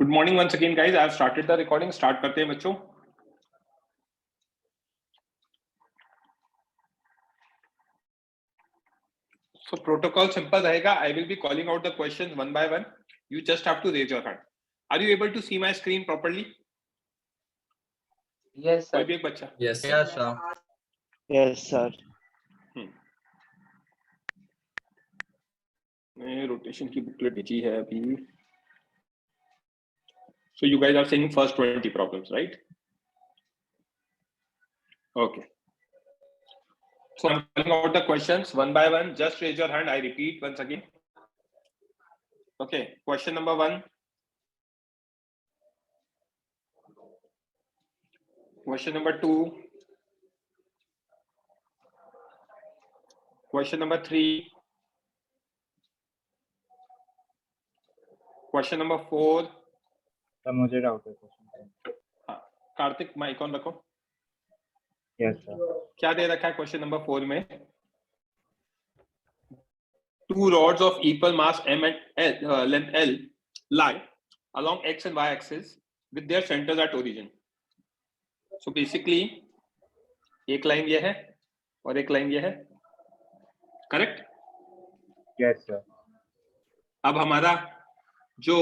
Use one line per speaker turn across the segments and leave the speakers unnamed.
Good morning once again, guys. I have started the recording. Start करते हैं बच्चों. So protocol simple रहेगा. I will be calling out the questions one by one. You just have to raise your hand. Are you able to see my screen properly?
Yes, sir.
कोई भी एक बच्चा.
Yes, sir.
Yes, sir.
Yes, sir.
मैं rotation की booklet भेजी है अभी. So you guys are saying first 20 problems, right? Okay. So I'm calling out the questions one by one. Just raise your hand. I repeat once again. Okay. Question number 1. Question number 2. Question number 3. Question number 4.
Sir मुझे doubt है question.
Kartik mic on रखो.
Yes sir.
क्या दे रखा है question number 4 में? Two rods of equal mass m and L, length L lie along x and y axis with their centers at origin. So basically एक line ये है और एक लाइन ये है. करेक्ट?
Yes sir.
अब हमारा जो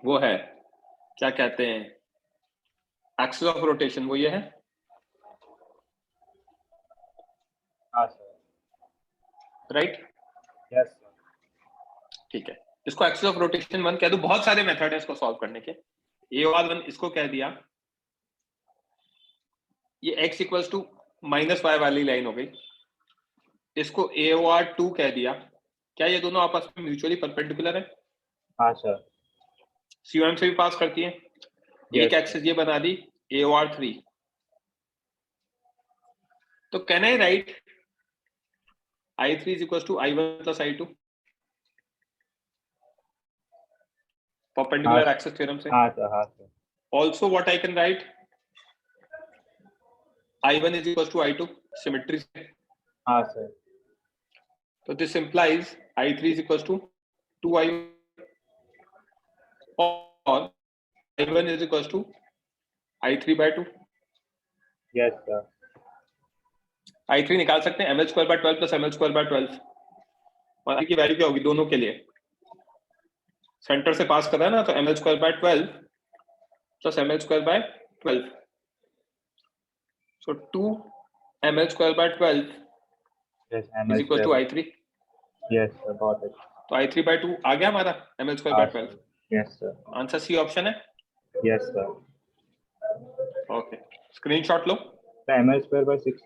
वो है क्या कहते हैं एक्सिस ऑफ रोटेशन, वो ये है.
हाँ सर.
राइट?
Yes sir.
ठीक है. इसको एक्सिस ऑफ रोटेशन 1 कह दो. बहुत सारे मेथड है इसको सॉल्व करने के. A1 इसको कह दिया. ये x equals to minus y वाली लाइन हो गई. इसको AOR2 कह दिया. क्या ये दोनों आपस में म्यूचुअली परपेंडिकुलर है?
हाँ सर.
COM से भी पास करती है. एक एक्सिस ये बना दी AOR3. तो can I right I3 is equals to I1 plus I2 perpendicular axis theorem से.
हाँ सर. हाँ sir.
Also what I can write I1 is equals to I2 symmetry से.
हाँ sir.
So this implies I3 is equals to 2I1 or I1 is equals to I3 by 2.
Yes sir.
I3 निकाल सकते हैं ml square by 12 plus ml square by 12. और I की value क्या होगी दोनों के लिए? सेंटर से पास कर रहा है ना, तो ml square by 12 plus ml square by 12. So 2 ml square by 12
yes.
is equals to I3.
Yes sir. बहुत अच्छा.
तो I3 by 2 आ गया हमारा ml square by 12.
Yes sir.
Answer C option है.
Yes sir.
ओके. स्क्रीनशॉट लो.
Sir ml square by 6.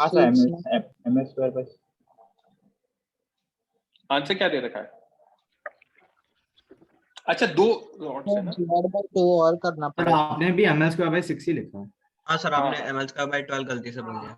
हाँ sir. ml square by.
Answer क्या दे रखा है? अच्छा, 2 रॉड्स है ना.
तो और करना
पर
पड़ेगा.
आपने भी ml square by 6 ही लिखा है.
हाँ सर, आपने
हाँ.
ml square by 12 गलती से बोल दिया.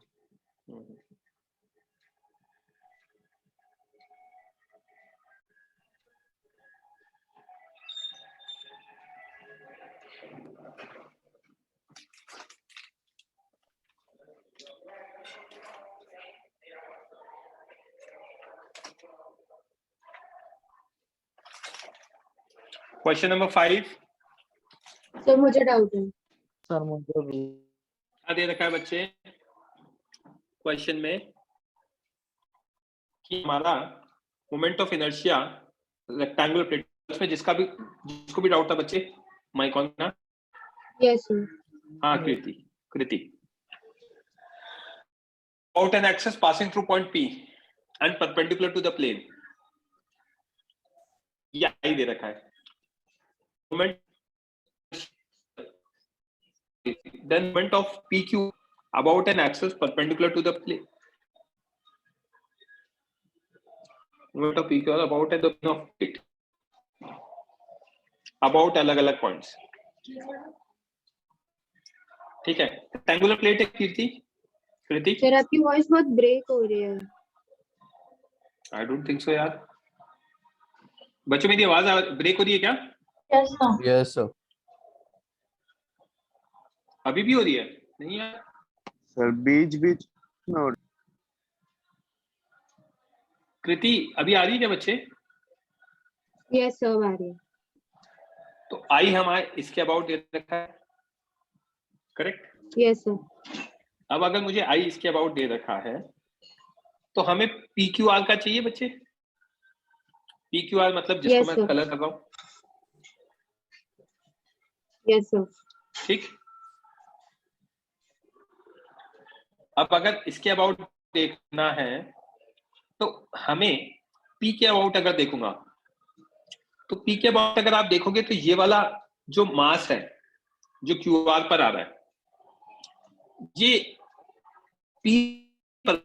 Question number 5.
सर मुझे डाउट है.
सर मुझे भी.
क्या दे रखा है बच्चे क्वेश्चन में कि हमारा moment of inertia rectangular plate में जिसको भी डाउट था बच्चे, माइक ऑन ना.
Yes sir.
हाँ कृति. About an axis passing through point P and perpendicular to the plane. ये I दे रखा है. Moment then moment of PQ about an axis perpendicular to the plane. Moment of PQ about the plane of plate. About अलग-अलग points. ठीक है. Rectangular plate है कृति.
Sir आपकी voice बहुत break हो रही है.
I don't think so यार. बच्चों मेरी आवाज ब्रेक हो रही है क्या?
Yes sir.
Yes sir.
अभी भी हो रही है? नहीं यार.
सर बीच में.
कृति अभी आ रही है क्या बच्चे?
यस सर आ रही है.
आई हमारे इसके अबाउट दे रखा है, करेक्ट।
Yes, sir.
अब अगर मुझे आई इसके अबाउट दे रखा है तो हमें पी क्यू आर का चाहिए बच्चे। पी क्यू आर मतलब जिसको
Yes,
मैं
sir.
कलर कर रहा हूं,
Yes, sir.
ठीक। अब अगर इसके अबाउट देखना है तो हमें पी के अबाउट अगर देखूंगा तो पी के अबाउट अगर आप देखोगे तो ये वाला जो मास है जो क्यू आर पर आ रहा है, ये पी पर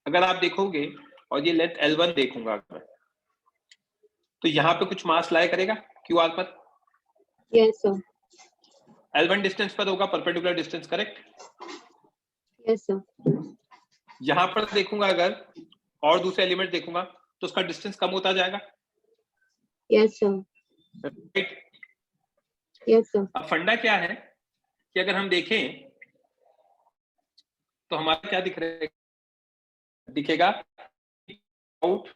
अगर आप देखोगे और ये लेंथ L1 देखूंगा अगर, तो यहाँ पे कुछ मास लाया करेगा क्यू आर पर।
Yes, sir.
L1 डिस्टेंस पर होगा, perpendicular distance, correct.
Yes, sir.
यहां पर देखूंगा अगर और दूसरे एलिमेंट देखूंगा तो उसका डिस्टेंस कम होता जाएगा,
Yes, sir.
Right.
Yes, sir.
अब फंडा क्या है कि अगर हम देखें तो हमारा क्या दिखेगा आउट।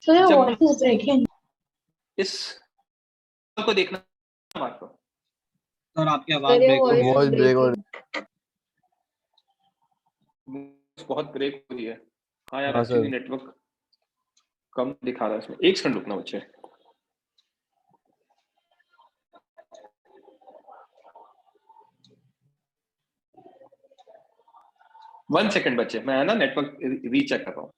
So your
जब
voice is breaking.
इस को देखना आपको,
सर आपकी
Sir,
आवाज
your
ब्रेक हो
voice
रही है।
is breaking.
बहुत ब्रेक हो रही है। हाँ यार,
हाँ
एक्चुअली
सर।
नेटवर्क कम दिखा रहा है इसमें। एक सेकंड रुकना बच्चे। वन सेकंड बच्चे, मैं ना नेटवर्क रीचेक कर रहा हूँ।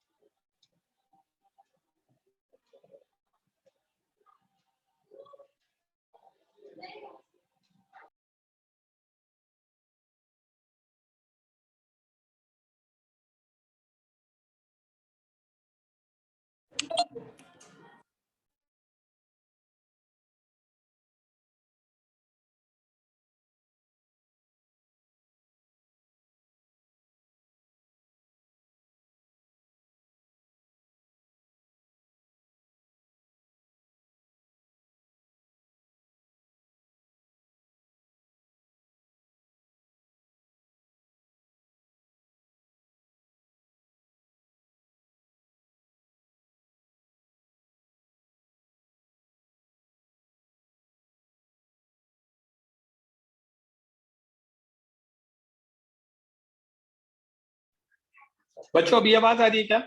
बच्चों अभी आवाज आ रही है क्या?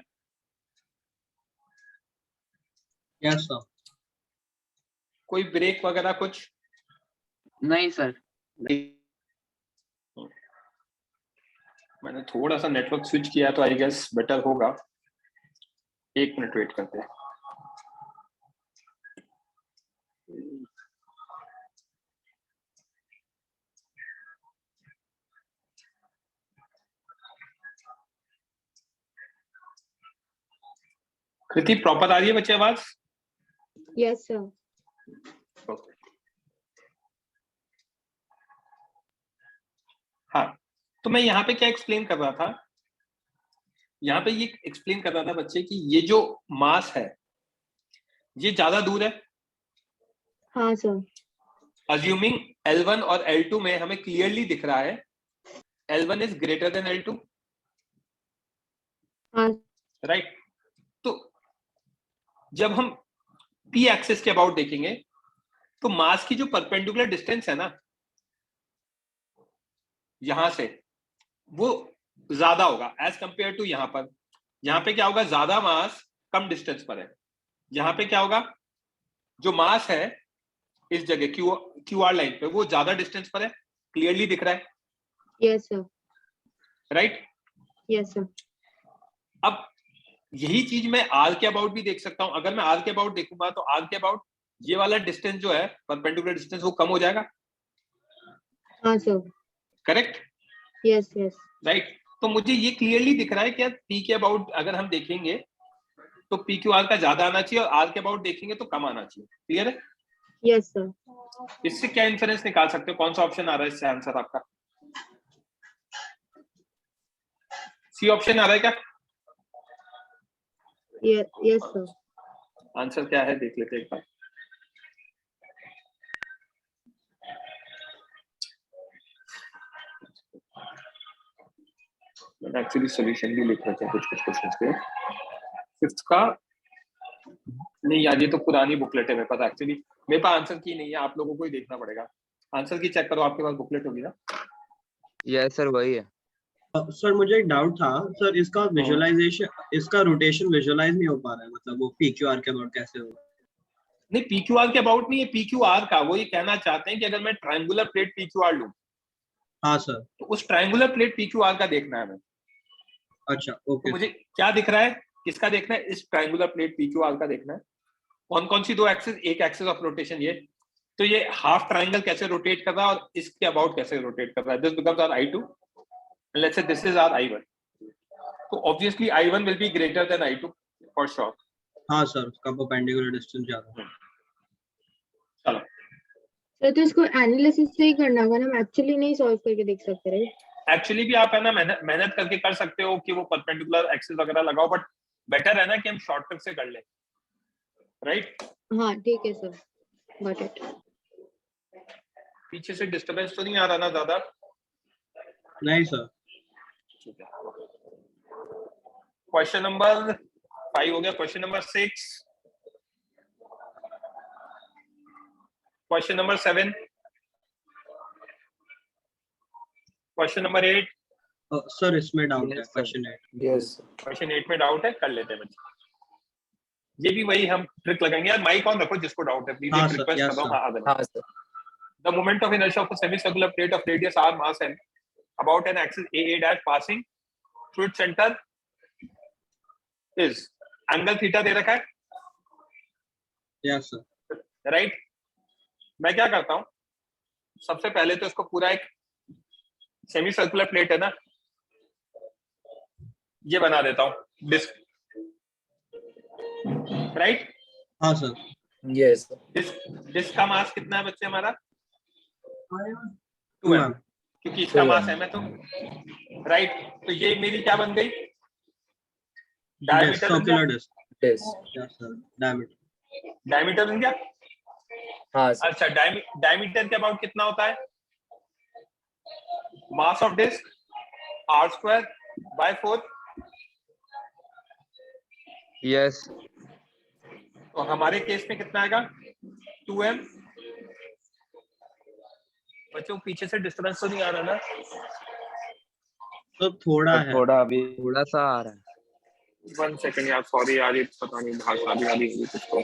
Yes sir.
कोई ब्रेक वगैरह कुछ?
नहीं सर।
मैंने थोड़ा सा नेटवर्क स्विच किया तो आई गेस बेटर होगा। एक मिनट वेट करते हैं। कृति प्रॉपर आ रही है बच्चे आवाज?
Yes, sir.
ओके। हाँ, तो मैं यहाँ पे क्या एक्सप्लेन कर रहा था, यहाँ पे ये एक्सप्लेन कर रहा था बच्चे कि ये जो मास है ये ज्यादा दूर है।
हाँ sir.
अज्यूमिंग L1 और L2 में हमें क्लियरली दिख रहा है L1 is greater than L2,
हाँ.
राइट। तो जब हम P एक्सिस के अबाउट देखेंगे तो मास की जो परपेंडिकुलर डिस्टेंस है ना यहां से, वो ज्यादा होगा एज कंपेयर टू यहाँ पर। यहाँ पे क्या होगा, ज्यादा मास कम डिस्टेंस पर है। यहाँ पे क्या होगा, जो मास है इस जगह क्यू आर लाइन पे वो ज्यादा डिस्टेंस पर है, क्लियरली दिख रहा है,
Yes, sir.
Right.
Yes, sir.
अब यही चीज मैं आर के अबाउट भी देख सकता हूं। अगर मैं आर के अबाउट देखूंगा तो आर के अबाउट ये वाला डिस्टेंस जो है परपेंडिकुलर डिस्टेंस वो कम हो जाएगा,
हाँ sir.
Correct,
Yes, yes.
Right. तो मुझे ये क्लियरली दिख रहा है कि पी के अबाउट अगर हम देखेंगे तो पी क्यू आर का ज्यादा आना चाहिए और आर के अबाउट देखेंगे तो कम आना चाहिए। क्लियर है?
Yes, sir.
इससे क्या इंफरेंस निकाल सकते हो? कौन सा ऑप्शन आ रहा है इससे आंसर आपका? सी ऑप्शन आ रहा है क्या?
Yes, yes, sir.
आंसर क्या है देख लेते हैं एक बार। मैंने एक्चुअली सॉल्यूशन भी लिख रखे हैं कुछ क्वेश्चंस के। फिफ्थ का नहीं यार, ये तो पुरानी बुकलेट है मेरे पास एक्चुअली। मेरे पास आंसर की नहीं है, आप लोगों को ही देखना पड़ेगा। आंसर की चेक करो, आपके पास बुकलेट होगी ना।
यस सर वही है।
सर मुझे एक डाउट था सर, इसका विजुअलाइजेशन, इसका रोटेशन विजुअलाइज नहीं हो पा रहा है, मतलब वो PQR के अबाउट कैसे होगा?
नहीं, PQR के अबाउट नहीं है, PQR का। वो ये कहना चाहते हैं कि अगर मैं ट्रायंगुलर प्लेट PQR लूं,
हाँ सर।
तो उस ट्रायंगुलर प्लेट PQR का देखना है हमें।
अच्छा
तो
ओके।
मुझे क्या दिख रहा है, किसका देखना है? इस ट्रायंगुलर प्लेट PQR का देखना है। कौन कौन सी दो एक्सिस? एक एक्सिस ऑफ रोटेशन ये, तो ये हाफ ट्रायंगल कैसे रोटेट कर रहा है और इसके अबाउट कैसे रोटेट कर रहा है। This becomes our I2, let's say this is our I1। तो obviously I1 will be greater than I2 for sure.
हाँ सर, उसका परपेंडिकुलर डिस्टेंस ज्यादा है।
चलो,
तो इसको एनालिसिस से ही करना होगा ना, हम एक्चुअली नहीं सॉल्व करके देख सकते राइट?
एक्चुअली भी आप है ना मेहनत करके कर सकते हो कि वो परपेंडिकुलर एक्सिस वगैरह लगाओ, बट बेटर है ना कि हम शॉर्टकट से कर लें, राइट?
हाँ ठीक है सर, गॉट इट।
पीछे से डिस्टरबेंस तो नहीं आ रहा ना ज्यादा?
नहीं सर।
ठीक है। क्वेश्चन नंबर 5 हो गया। Question number 6, question number 7, question number 8।
Sir इसमें डाउट है,
Yes, sir.
Question 8।
Yes
question 8 में डाउट है, कर लेते हैं बच्चे। ये भी वही हम ट्रिक लगाएंगे यार। माइक ऑन रखो जिसको डाउट है प्लीज,
हाँ
एक
सर,
रिक्वेस्ट
yes,
कर रहा हूं।
sir.
हाँ, आ जाना।
हाँ sir.
The moment of inertia of a semicircular plate of radius r, mass m, about an axis a dash passing through its center is angle theta दे रखा है,
Yes sir.
राइट? मैं क्या करता हूं, सबसे पहले तो इसको पूरा एक सेमी सर्कुलर प्लेट है ना, ये बना देता हूं डिस्क, राइट?
हाँ सर।
यस
डिस्क का मास कितना है बच्चे हमारा?
2
2m, क्योंकि इसका
2m.
मास m है तो, राइट? तो ये मेरी क्या बन गई? डायमीटर बन गया।
Circular disc.
Yes
yes sir, diameter.
Diameter बन गया।
हाँ सर।
अच्छा, डायमीटर के अबाउट कितना होता है? Mass of disc r²/4।
Yes
तो हमारे केस में कितना आएगा? 2m। बच्चों पीछे से डिस्टर्बेंस तो नहीं आ रहा ना?
तो थोड़ा है।
थोड़ा अभी
थोड़ा सा आ रहा है।
1 सेकंड यार, सॉरी यार, ये पता नहीं भाषा भी आ रही है कुछ तो।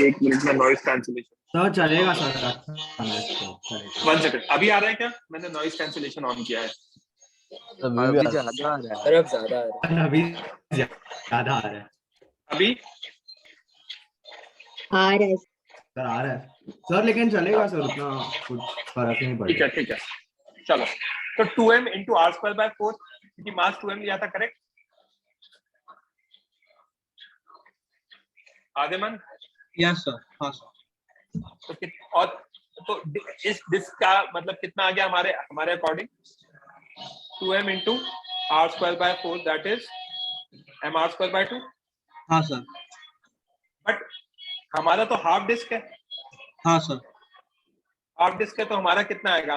1 मिनट में नॉइस कैंसिलेशन।
सर चलेगा सर, रखना है इसको, चलेगा।
1 सेकंड, अभी आ रहा है क्या? मैंने नॉइस कैंसिलेशन ऑन किया है।
अभी ज्यादा आ रहा है। तरफ ज्यादा आ रहा है।
अभी ज्यादा आ रहा है
अभी
आ रहा है।
सर, आ रहा है सर, लेकिन चलेगा सर, उतना कुछ फर्क नहीं
ठीक
पड़ेगा।
है, ठीक है, चलो। तो 2m इंटू r²/4, क्योंकि मास 2m लिया था, करेक्ट? आगे मन।
Yes sir. हाँ सर।
तो और तो इस डिस्क का मतलब कितना आ गया हमारे according? 2m into r²/4, that is mr²/2।
हाँ सर।
बट हमारा तो हाफ डिस्क है।
हाँ सर।
हाफ डिस्क है तो हमारा कितना आएगा?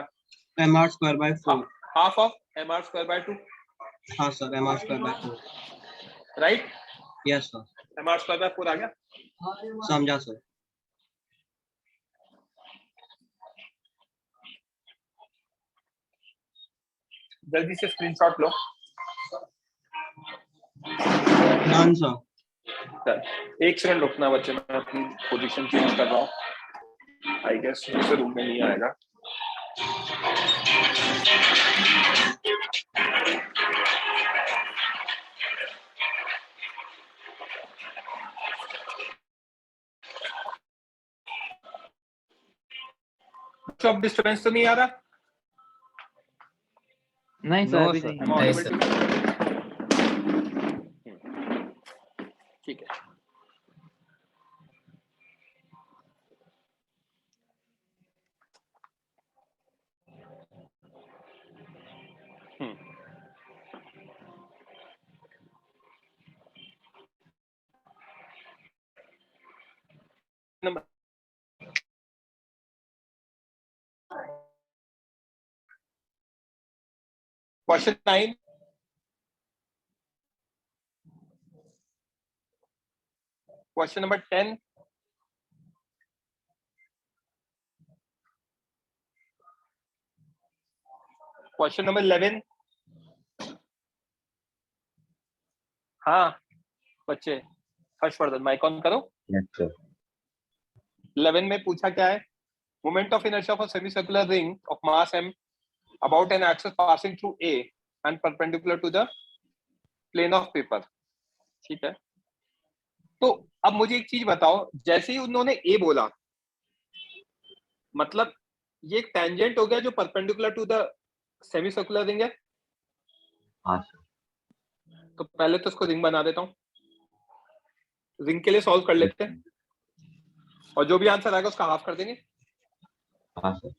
mr²/4।
हाफ ऑफ mr²/2,
हाँ sir, mr²/4।
Right?
Yes sir.
mr²/4 आ गया।
समझा सर।
जल्दी से स्क्रीनशॉट लो।
Done sir.
एक सेकंड रुकना बच्चे, मैं अपनी पोजीशन चेंज कर रहा हूँ। आई गेस दूसरे रूम में नहीं आएगा। अब डिस्टर्बेंस तो नहीं आ रहा?
नहीं
सर, अभी नहीं।
Am I audible to you? ठीक है। Number question 9, question number 10, question number 11। हाँ बच्चे, हर्षवर्धन माइक ऑन करो।
Yes, sir.
11 में पूछा क्या है? Moment of inertia of semicircular ring of mass m about an axis passing through A and perpendicular to the plane of paper। ठीक है, तो अब मुझे एक चीज बताओ, जैसे ही उन्होंने A बोला, मतलब ये एक टेंजेंट हो गया जो परपेंडिकुलर टू द सेमीसर्कुलर रिंग है।
हाँ सर।
तो पहले तो इसको रिंग बना देता हूँ, रिंग के लिए सॉल्व कर लेते हैं, और जो भी आंसर आएगा उसका हाफ कर देंगे।
हाँ सर।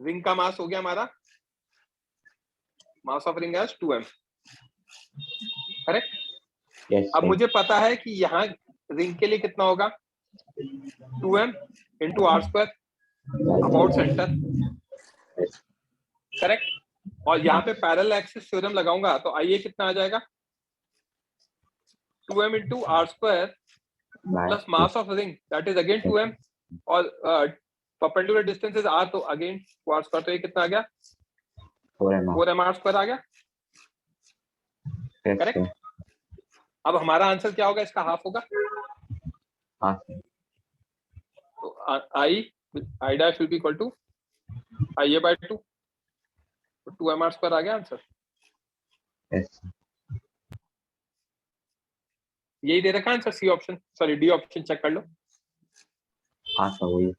रिंग का मास हो गया हमारा, मास ऑफ रिंग है 2m, करेक्ट।
Yes,
अब
sir.
मुझे पता है कि यहाँ रिंग के लिए कितना होगा, 2m into r² about centre, correct. और यहाँ पे पैरेलल एक्सिस थ्योरम लगाऊंगा तो आइए कितना आ जाएगा, 2m into r² plus mass of ring that is again 2m, और परपेंडिकुलर डिस्टेंस इज r, तो अगेन r², तो ये कितना आ गया, 4m r² आ गया,
Yes,
करेक्ट।
sir.
अब हमारा आंसर क्या होगा, इसका हाफ होगा,
हाँ सर।
तो i dash will be equal to ia by 2, तो 2m r² आ गया आंसर।
Yes, sir.
यही दे रखा answer, C option, sorry D option check कर लो।
हाँ सर वही।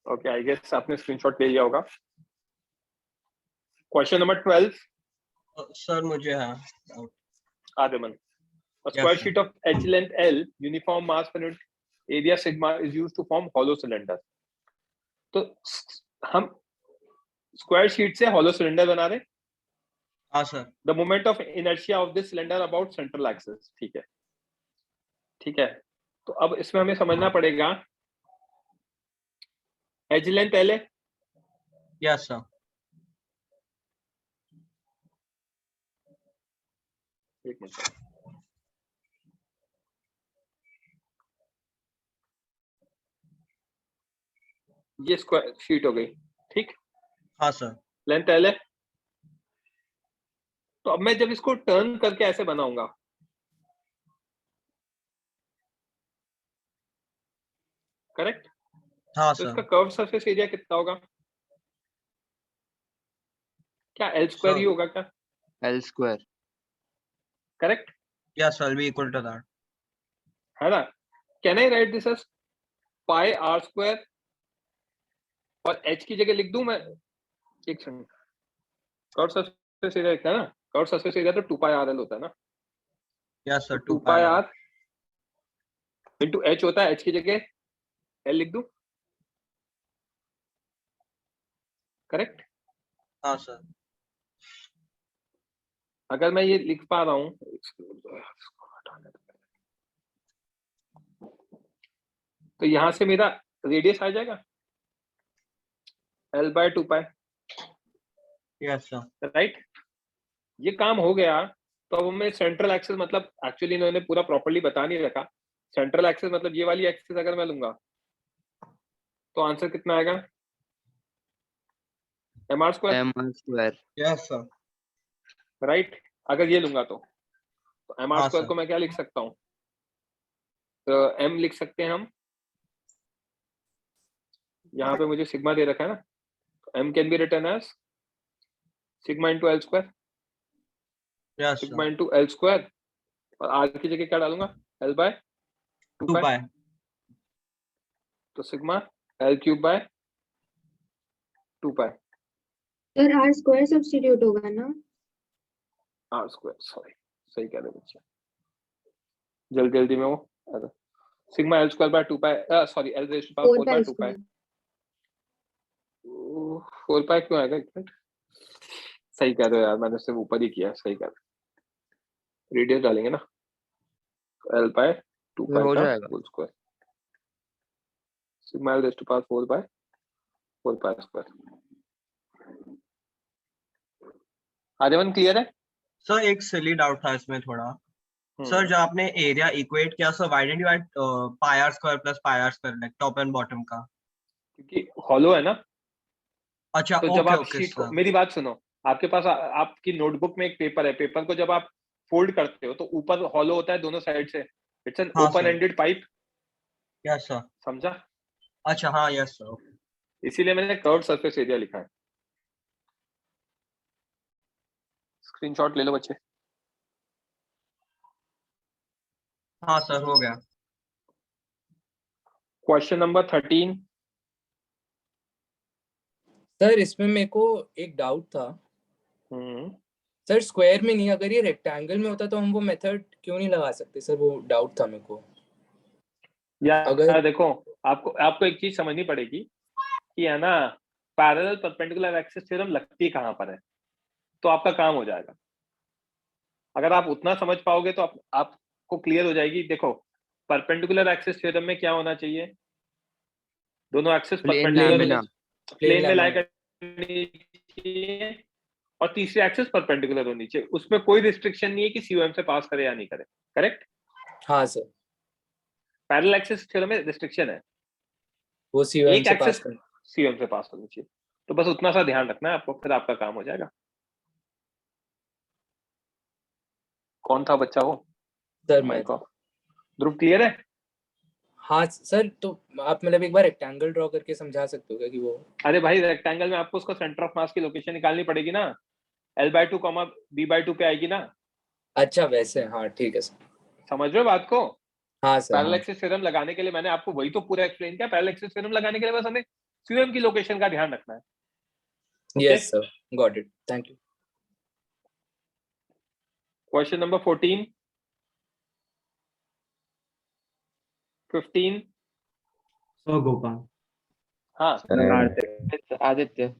ओके, आई गेस आपने स्क्रीनशॉट ले लिया होगा। क्वेश्चन नंबर 12,
सर मुझे हाँ
आदिमन, a square
sir.
sheet of h length L, uniform mass per unit area sigma is used to form hollow cylinder। तो हम स्क्वायर शीट से hollow cylinder बना रहे।
हाँ sir.
the moment of inertia of this cylinder about central axis। ठीक है, ठीक है, तो अब इसमें हमें समझना पड़ेगा, एज लेंथ L है,
यस सर।
एक मिनट, ये स्क्वायर शीट हो गई, ठीक,
हाँ सर।
लेंथ L है। तो अब मैं जब इसको टर्न करके ऐसे बनाऊंगा, करेक्ट,
हाँ
तो
सर।
इसका कर्व सरफेस एरिया कितना होगा, क्या L² ही होगा क्या,
L²।
Correct,
yes sir, B equal to that.
है ना। Can I write this as pi r², और h की जगह लिख दूं मैं, एक सेकंड, कर्व सरफेस एरिया लिखना है ना, कर्व सरफेस एरिया तो 2πrl होता है ना,
yes sir,
2πr into h होता है, h की जगह l लिख दूं, करेक्ट।
हाँ सर।
अगर मैं ये लिख पा रहा हूं, तो यहां से मेरा रेडियस आ जाएगा l by 2π,
yes sir.
Right. ये काम हो गया, तो अब हमें सेंट्रल एक्सिस, मतलब एक्चुअली इन्होंने पूरा प्रॉपर्ली बता नहीं रखा, सेंट्रल एक्सिस मतलब ये वाली एक्सिस अगर मैं लूंगा तो आंसर कितना आएगा, mr²,
mr²।
Yes sir.
Right. अगर ये लूंगा तो mr²
हाँ, सर।
को मैं क्या लिख सकता हूँ, तो m लिख सकते हैं हम, यहाँ पे मुझे सिग्मा दे रखा है ना, तो m can be written as sigma into l²,
yes
sigma
sir.
Into l², और r की जगह क्या डालूंगा, l by 2π,
2π।
तो sigma l³ by 2π,
sir r² substitute होगा ना।
r², सॉरी, सही कह रहे बच्चे, जल्दी जल्दी में वो sigma l² by 2π, sorry l raised to power 4 by 2π, 4π क्यों आएगा, एक मिनट, सही कह रहे हो यार, मैंने सिर्फ ऊपर ही किया, सही कह रहे हो, रेडियस डालेंगे ना, l by 2π
हो
का
जाएगा।
Whole square, sigma l raised to power 4 by 4 pi square. Aryaman clear है?
सर एक सिली डाउट था इसमें थोड़ा। सर जो आपने एरिया इक्वेट किया, sir why did you add pi r square plus pi r square like top and bottom का?
क्योंकि हॉलो है ना,
अच्छा
तो जब
ओके
आप
ओके
शीट को,
सर।
मेरी बात सुनो, आपके पास आपकी नोटबुक में एक पेपर है, पेपर को जब आप फोल्ड करते हो तो ऊपर हॉलो होता है दोनों साइड से, इट्स एन
हाँ
open
sir.
Ended pipe,
yes sir.
समझा?
अच्छा हाँ यस सर।
इसीलिए मैंने कर्व्ड सरफेस एरिया लिखा है। स्क्रीनशॉट ले लो बच्चे।
हाँ सर हो गया।
Question number 13।
सर इसमें मेरे को एक डाउट था सर, स्क्वायर में नहीं, अगर ये रेक्टेंगल में होता तो हम वो मेथड क्यों नहीं लगा सकते सर? वो डाउट था मेरे को।
यार देखो, आपको एक चीज समझनी पड़ेगी कि है ना, पैरेलल परपेंडिकुलर एक्सिस थ्योरम लगती कहां पर है, तो आपका काम हो जाएगा। अगर आप उतना समझ पाओगे तो आपको क्लियर हो जाएगी। देखो, परपेंडिकुलर एक्सिस थ्योरम में क्या होना चाहिए, दोनों एक्सिस परपेंडिकुलर प्लेन में लाई करनी चाहिए, और तीसरी एक्सिस परपेंडिकुलर होनी चाहिए। उसमें कोई रिस्ट्रिक्शन नहीं है कि सीओएम से पास करे या नहीं करे, करेक्ट?
हाँ सर,
पैरेलल एक्सिस थ्योरम में रिस्ट्रिक्शन है,
वो सीओएम
एक
से पास
एक्सिस
करना।
सीओएम से पास होनी चाहिए। तो बस उतना सा ध्यान रखना है आपको, फिर आपका काम हो जाएगा। कौन था बच्चा वो?
सर मैं
ध्रुव क्लियर है?
हाँ सर, तो आप मतलब एक बार रेक्टेंगल ड्रॉ करके समझा सकते हो क्या कि वो?
अरे भाई, रेक्टेंगल में आपको उसका सेंटर ऑफ मास की लोकेशन निकालनी पड़ेगी ना, L/2, B/2 पे आएगी ना।
अच्छा वैसे, हाँ ठीक है सर।
समझ रहे हो बात को?
हाँ सर।
पैरेलल
हाँ
एक्सिस थ्योरम लगाने के लिए मैंने आपको वही तो पूरा एक्सप्लेन किया। पैरेलल एक्सिस थ्योरम लगाने के लिए बस हमें सीओएम की लोकेशन का ध्यान रखना है।
Yes sir, got it, thank you.
Question number 14, 15।
सो गोपाल।
हाँ
आदित्य।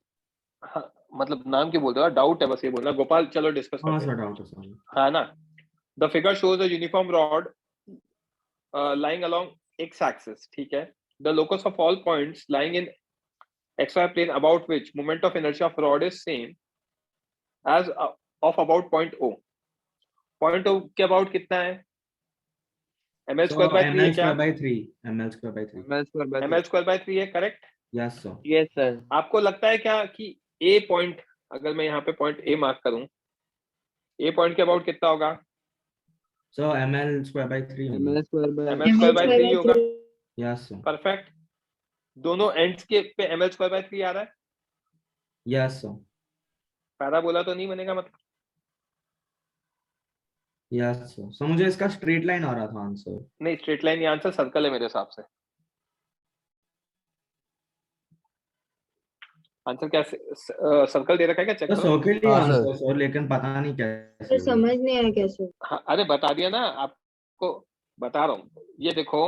हाँ, मतलब नाम क्यों बोल रहे हो? डाउट है बस, ये बोलना। गोपाल चलो डिस्कस
हाँ
करते
सर
हैं।
डाउट है सर।
हाँ ना, the figure shows a uniform rod lying along x axis, ठीक है। The locus of all points lying in xy plane about which moment of inertia of rod is same as of about point O. Point O के about कितना है? ml
So
square by 3 है
ml
क्या?
square by 3, ml square by 3.
ml square by 3 है, correct?
Yes sir.
Yes sir.
आपको लगता है क्या कि A पॉइंट, अगर मैं यहाँ पे पॉइंट A मार्क करूं, A पॉइंट के अबाउट कितना होगा?
So ml square by 3 only.
ml square by
ml square
3
by
होगा।
3.
Yes sir.
परफेक्ट। दोनों एंड्स के पे ml square by 3 आ रहा है।
Yes sir.
पैराबोला तो नहीं बनेगा मतलब?
Yes sir. So मुझे इसका स्ट्रेट लाइन आ रहा था आंसर।
नहीं, स्ट्रेट लाइन, ये आंसर सर्कल है मेरे हिसाब से। आंसर क्या सर्कल दे रखा है क्या? चेक
तो
करो।
सर्किल ही
हाँ,
आंसर सर, लेकिन पता नहीं कैसे
सर समझ नहीं आया कैसे।
हाँ, अरे बता दिया ना आपको, बता रहा हूँ। ये देखो,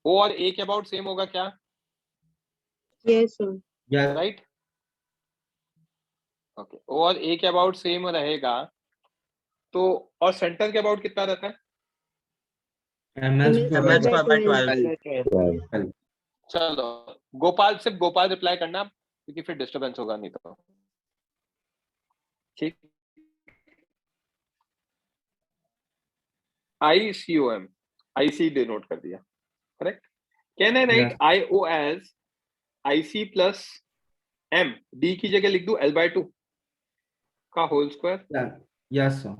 O और A के अबाउट सेम होगा क्या?
Yes sir.
Yes.
Right, okay. O और A के अबाउट सेम रहेगा तो, और सेंटर के अबाउट कितना रहता है?
ml
ml
square by
square by
12।
12.
चलो, गोपाल, सिर्फ गोपाल रिप्लाई करना, क्योंकि फिर डिस्टर्बेंस होगा नहीं तो। ठीक, ICOM, IC डिनोट कर दिया, correct. Can I write IO as IC plus M, D की जगह लिख दूं L/2 का whole square.
Yeah. Yes sir.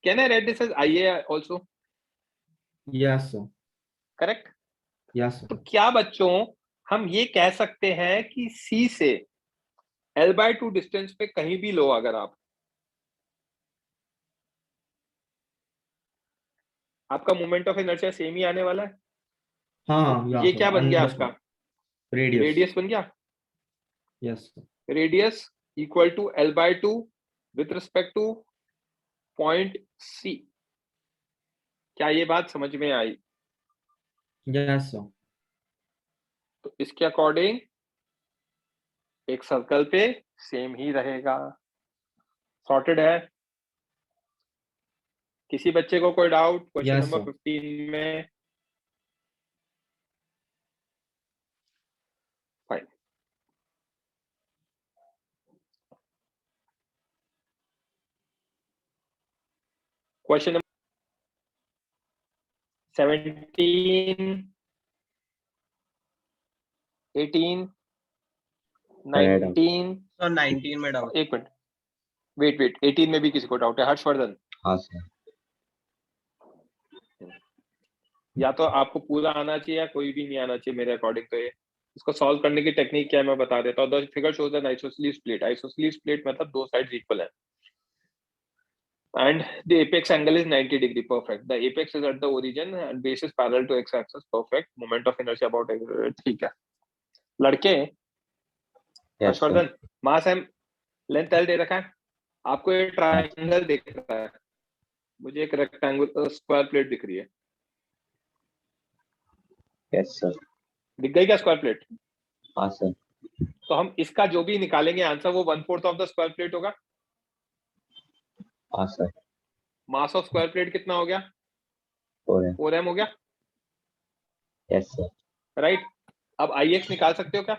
Can I write this as IA also?
Yes sir.
Correct.
Yes sir.
तो क्या बच्चों, हम ये कह सकते हैं कि C से L/2 डिस्टेंस पे कहीं भी लो अगर आपका मोमेंट ऑफ इनर्शिया सेम ही आने वाला है।
हाँ
ये क्या बन गया आपका?
रेडियस।
रेडियस बन गया।
Yes sir.
Radius equal to L/2 with respect to point C। क्या ये बात समझ में आई?
Yes sir.
तो इसके अकॉर्डिंग एक सर्कल पे सेम ही रहेगा। सॉर्टेड है? किसी बच्चे को कोई doubt question
Yes,
number
sir.
15 में? क्वेश्चन नंबर 17, 18, 19,
सर 19 में डाउट।
एक मिनट, वेट 18 में भी किसी को डाउट है? हर्षवर्धन,
हाँ सर।
या तो आपको पूरा आना चाहिए या कोई भी नहीं आना चाहिए मेरे अकॉर्डिंग। तो ये इसको सॉल्व करने की टेक्निक क्या है मैं बता देता हूँ। The figure shows N isosceles plate. Isosceles plate मतलब दो साइड्स इक्वल है and the apex angle is 90 degree. Perfect. The apex is at the origin and base is parallel to x-axis. Perfect. Moment of inertia about ठीक है लड़के। हर्षवर्धन, मास M length L दे रखा है आपको, ये ट्रायंगल दिख रहा है, मुझे एक रेक्टेंगुलर स्क्वायर प्लेट दिख रही है।
Yes sir.
दिख गई क्या स्क्वायर प्लेट?
हाँ सर।
तो हम इसका जो भी निकालेंगे आंसर वो 1/4 ऑफ द स्क्वायर प्लेट होगा।
हाँ sir.
Mass of square plate कितना हो गया? 4m हो गया।
Yes sir.
राइट। अब Ix निकाल सकते हो क्या?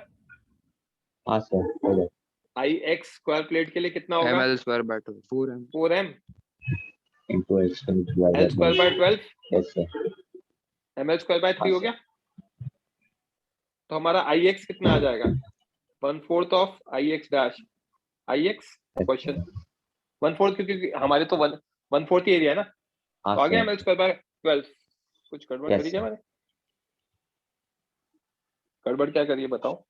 हाँ सर।
Ix स्क्वायर प्लेट के लिए कितना होगा?
ml square by 2 4m
4m
into x square
L square by 12
yes sir.
ml square by 3 हो गया। तो हमारा Ix कितना आ जाएगा? 1/4 of Ix dash. Ix question 1/4 क्योंकि हमारे तो 1/4 ही एरिया है ना। तो आ गया ml स्क्वायर बाय 12। कुछ गड़बड़ करी क्या मैंने? गड़बड़ क्या करिए बताओ।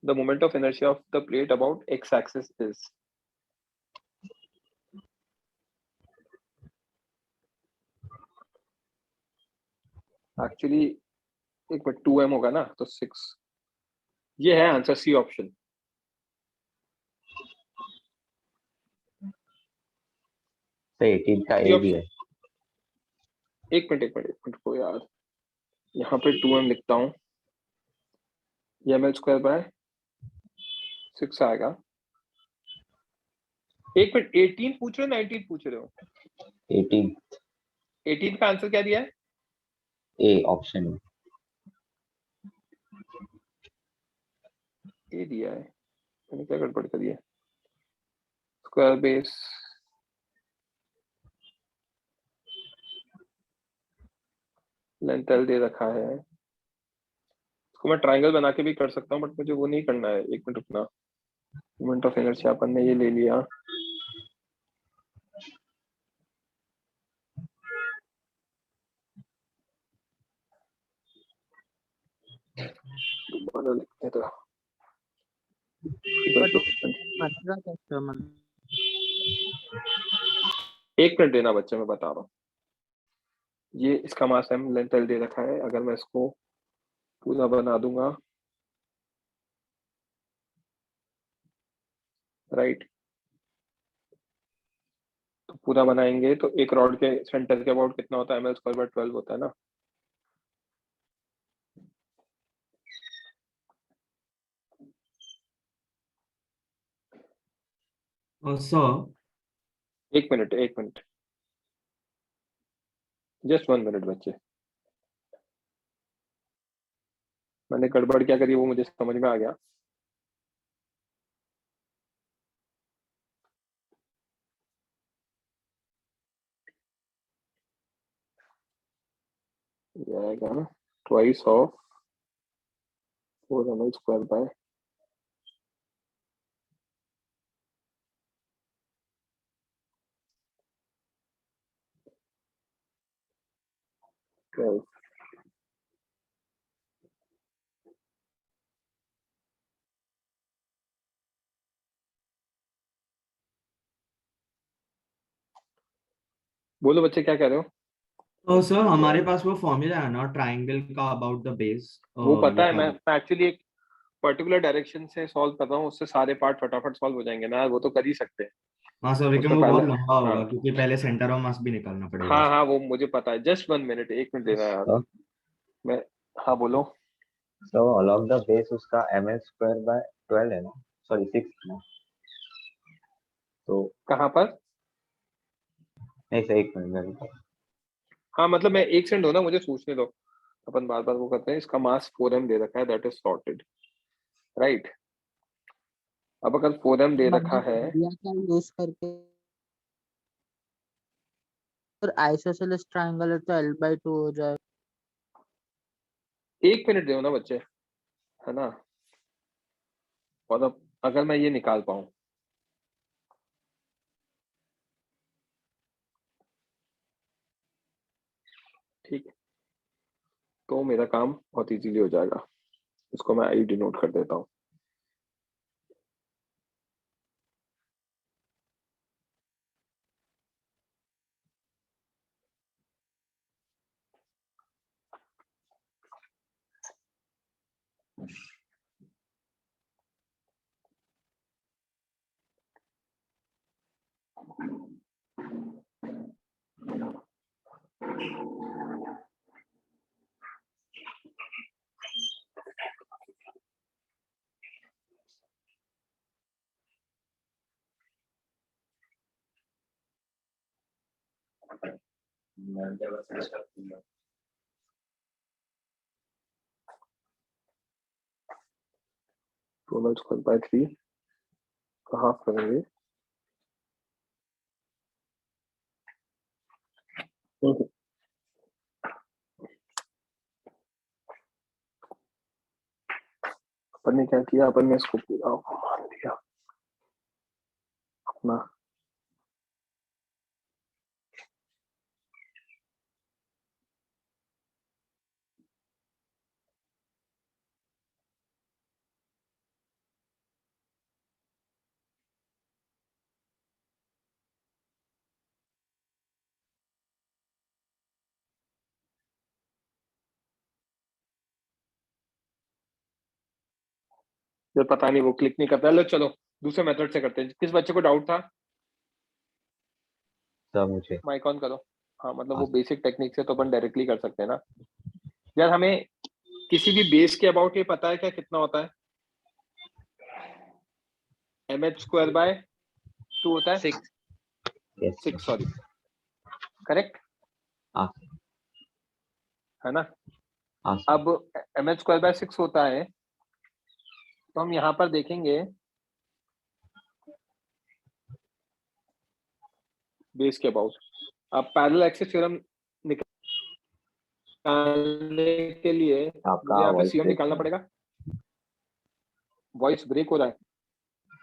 The moment of inertia of the plate about x-axis is actually एक मिनट 2m होगा ना, तो 6। ये है आंसर, सी ऑप्शन।
तो 18 का ए भी है।
एक मिनट को यार, यहाँ पे 2m लिखता हूँ, ये ml स्क्वायर बाय 6 आएगा। एक मिनट, 18 पूछ रहे हो 19 पूछ रहे हो? 18 का आंसर क्या दिया है?
ए ऑप्शन
ए दिया है। मैंने क्या गड़बड़ करी है? स्क्वायर बेस लेंथ एल दे रखा है। इसको मैं ट्रायंगल बना के भी कर सकता हूँ बट मुझे वो नहीं करना है। एक मिनट रुकना। मोमेंट ऑफ इनर्शिया अपन ने ये ले लिया। दोबारा लिखते तो एक मिनट देना बच्चे, मैं बता रहा हूँ। ये इसका मास एम लेंथ एल दे रखा है। अगर मैं इसको पूरा बना दूंगा, राइट, तो पूरा बनाएंगे तो एक रॉड के सेंटर के अबाउट कितना होता है? ml स्क्वायर बाय 12 होता है ना।
सर
एक मिनट जस्ट 1 मिनट बच्चे। मैंने गड़बड़ क्या करी वो मुझे समझ में आ गया। ये आएगा ना twice of 4 ml square by 12। बोलो बच्चे क्या कह रहे हो?
तो सर हमारे पास वो फॉर्मूला है ना ट्रायंगल का अबाउट द बेस,
वो पता है। मैं एक्चुअली एक पर्टिकुलर डायरेक्शन से सॉल्व कर रहा हूँ, उससे सारे पार्ट फटाफट सॉल्व हो जाएंगे ना। वो तो कर ही सकते हैं।
हाँ सर, लेकिन
उसमें
वो बहुत
पहले
लंबा होगा
हाँ
क्योंकि पहले सेंटर ऑफ मास भी निकालना पड़ेगा।
हाँ हाँ वो मुझे पता है। जस्ट 1 मिनट, एक मिनट देना यार।
Sir?
मैं हाँ बोलो।
सो अलॉन्ग द बेस उसका ml स्क्वायर बाय 12 है ना, सॉरी 6 ना। तो
कहाँ पर?
नहीं सर, एक मिनट।
हाँ मतलब मैं एक सेकंड हो ना, मुझे सोचने दो। अपन बार बार वो करते हैं। इसका मास 4m दे रखा है, दैट इज सॉर्टेड, राइट। अब अगर 4m दे रखा है,
एरिया का यूज करके फिर आइसोसेलेस ट्रायंगल है तो L/2 हो जाए।
1 मिनट दो ना बच्चे, है ना। और अब अगर मैं ये निकाल पाऊं, ठीक है, तो मेरा काम बहुत इजीली हो जाएगा। इसको मैं आई डिनोट कर देता हूँ। टू स्क्वायर बाय 3 का हाफ करेंगे। अपन ने क्या किया, अपन ने इसको पूरा मान लिया अपना। जब पता नहीं वो क्लिक नहीं करता। लो चलो दूसरे मेथड से करते हैं। किस बच्चे को डाउट था?
सर मुझे
माइक ऑन करो। हाँ मतलब
हाँ।
वो बेसिक टेक्निक से तो अपन डायरेक्टली कर सकते हैं ना। यार हमें किसी भी बेस के अबाउट ये पता है क्या कितना होता है? mh² बाय 2 होता है।
6।
यस
6 सॉरी, करेक्ट
हाँ
है ना।
हाँ सर
अब mh² बाय 6 होता है, तो हम यहाँ पर देखेंगे बेस के अबाउट। अब पैरेलल एक्सिस थ्योरम निकालने के लिए
आपका
मुझे यहाँ पे
वॉइस
सीएम
ब्रेक
निकालना पड़ेगा। वॉइस ब्रेक हो रहा है।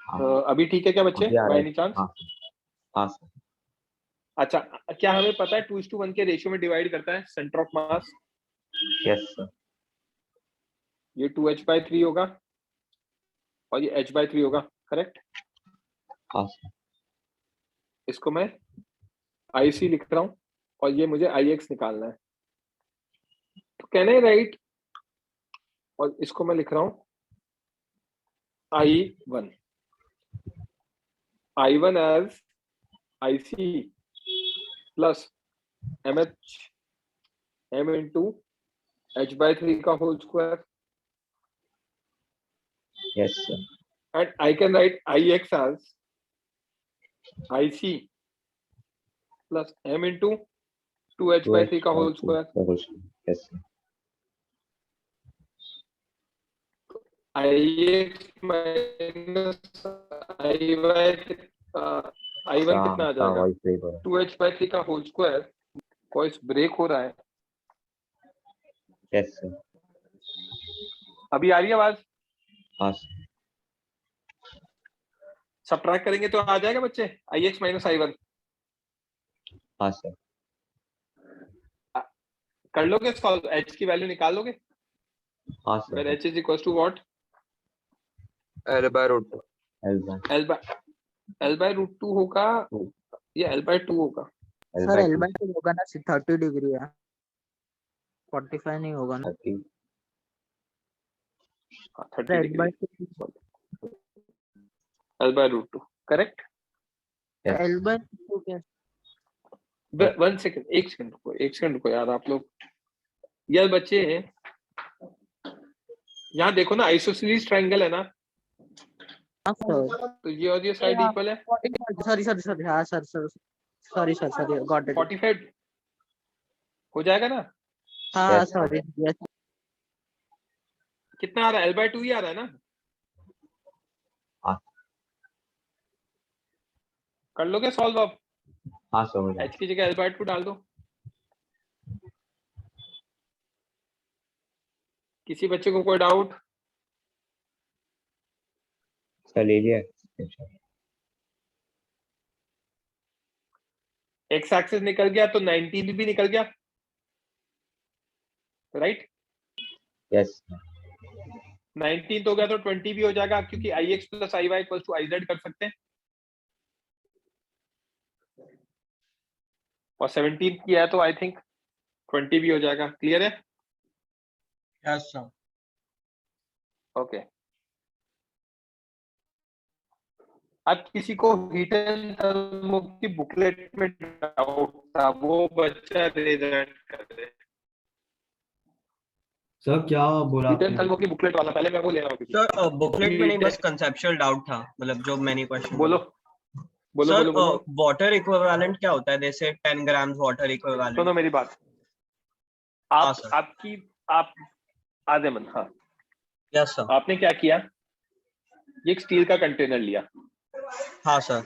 हाँ
अभी ठीक है क्या बच्चे,
मुझे आ रहा
बाय
है
एनी चांस?
हाँ हाँ सर
अच्छा, क्या हमें पता है 2:1 के रेशियो में डिवाइड करता है centre of mass?
Yes sir
ये 2h/3 होगा और ये h/3 होगा, करेक्ट।
हाँ सर
इसको मैं IC लिख रहा हूँ और ये मुझे IX निकालना है। तो कैन आई राइट, और इसको मैं लिख रहा हूँ I1 as IC plus MH M into h/3 का whole square,
yes sir
and I can write IX as IC plus M into 2h/3 का whole square.
Yes sir
IX minus I1 कितना आ जाएगा?
वॉइस ब्रेक हो रहा
2h/3 का whole square. Voice break हो रहा है।
है यस सर
अभी आ रही है आवाज?
हाँ सर
सब्ट्रैक्ट करेंगे तो आ जाएगा बच्चे, IX minus I1
हाँ सर
कर लोगे सॉल्व? h की वैल्यू निकाल लोगे?
हाँ
where
sir
h is equals to what?
L/√2।
L/√2 होगा, ये L/2 होगा।
सर L/2 होगा ना, 30 डिग्री है, 45 नहीं होगा ना।
30
हाँ 30 degree.
L/2
L/√2 correct.
L/2 क्या?
1 सेकंड, एक सेकंड रुको यार आप लोग। यार बच्चे यहाँ देखो ना, आइसोसेलेस ट्रायंगल है ना,
हाँ सर,
तो ये और ये साइड इक्वल है।
सॉरी हाँ सर सॉरी गॉट इट।
45 हो जाएगा ना।
हाँ
Yes,
सॉरी यस
कितना आ रहा है? L/2 ही आ रहा है ना।
हाँ
कर लोगे सॉल्व अब?
हाँ सर हो जाएगा।
h की जगह L/2 डाल दो। किसी बच्चे को कोई डाउट?
सर लीजिए।
x एक्सिस निकल गया तो 19 भी निकल गया, राइट?
यस
19 तो हो गया तो 20 भी हो जाएगा, क्योंकि ix + iy = iz कर सकते हैं। और 17 किया है तो आई थिंक 20 भी हो जाएगा। क्लियर है?
Yes sir.
ओके। अब किसी को हीट एंड थर्मो की बुकलेट में डाउट था, वो बच्चा रेज हैंड कर दे।
सर क्या बोला
हीट एंड
आपने?
थर्मो की बुकलेट वाला, पहले मैं वो ले रहा हूँ।
सर बुकलेट में नहीं, बस कंसेप्चुअल डाउट था, मतलब जो मैंने क्वेश्चन
बोलो बोलो
सर।
बोलो बोलो।
वाटर इक्विवेलेंट क्या होता है? जैसे 10 ग्राम वाटर इक्विवेलेंट।
सुनो मेरी बात।
हाँ
आप
सर।
आप आदेमन, हाँ
यस सर।
आपने क्या किया, ये एक स्टील का कंटेनर लिया,
हाँ सर।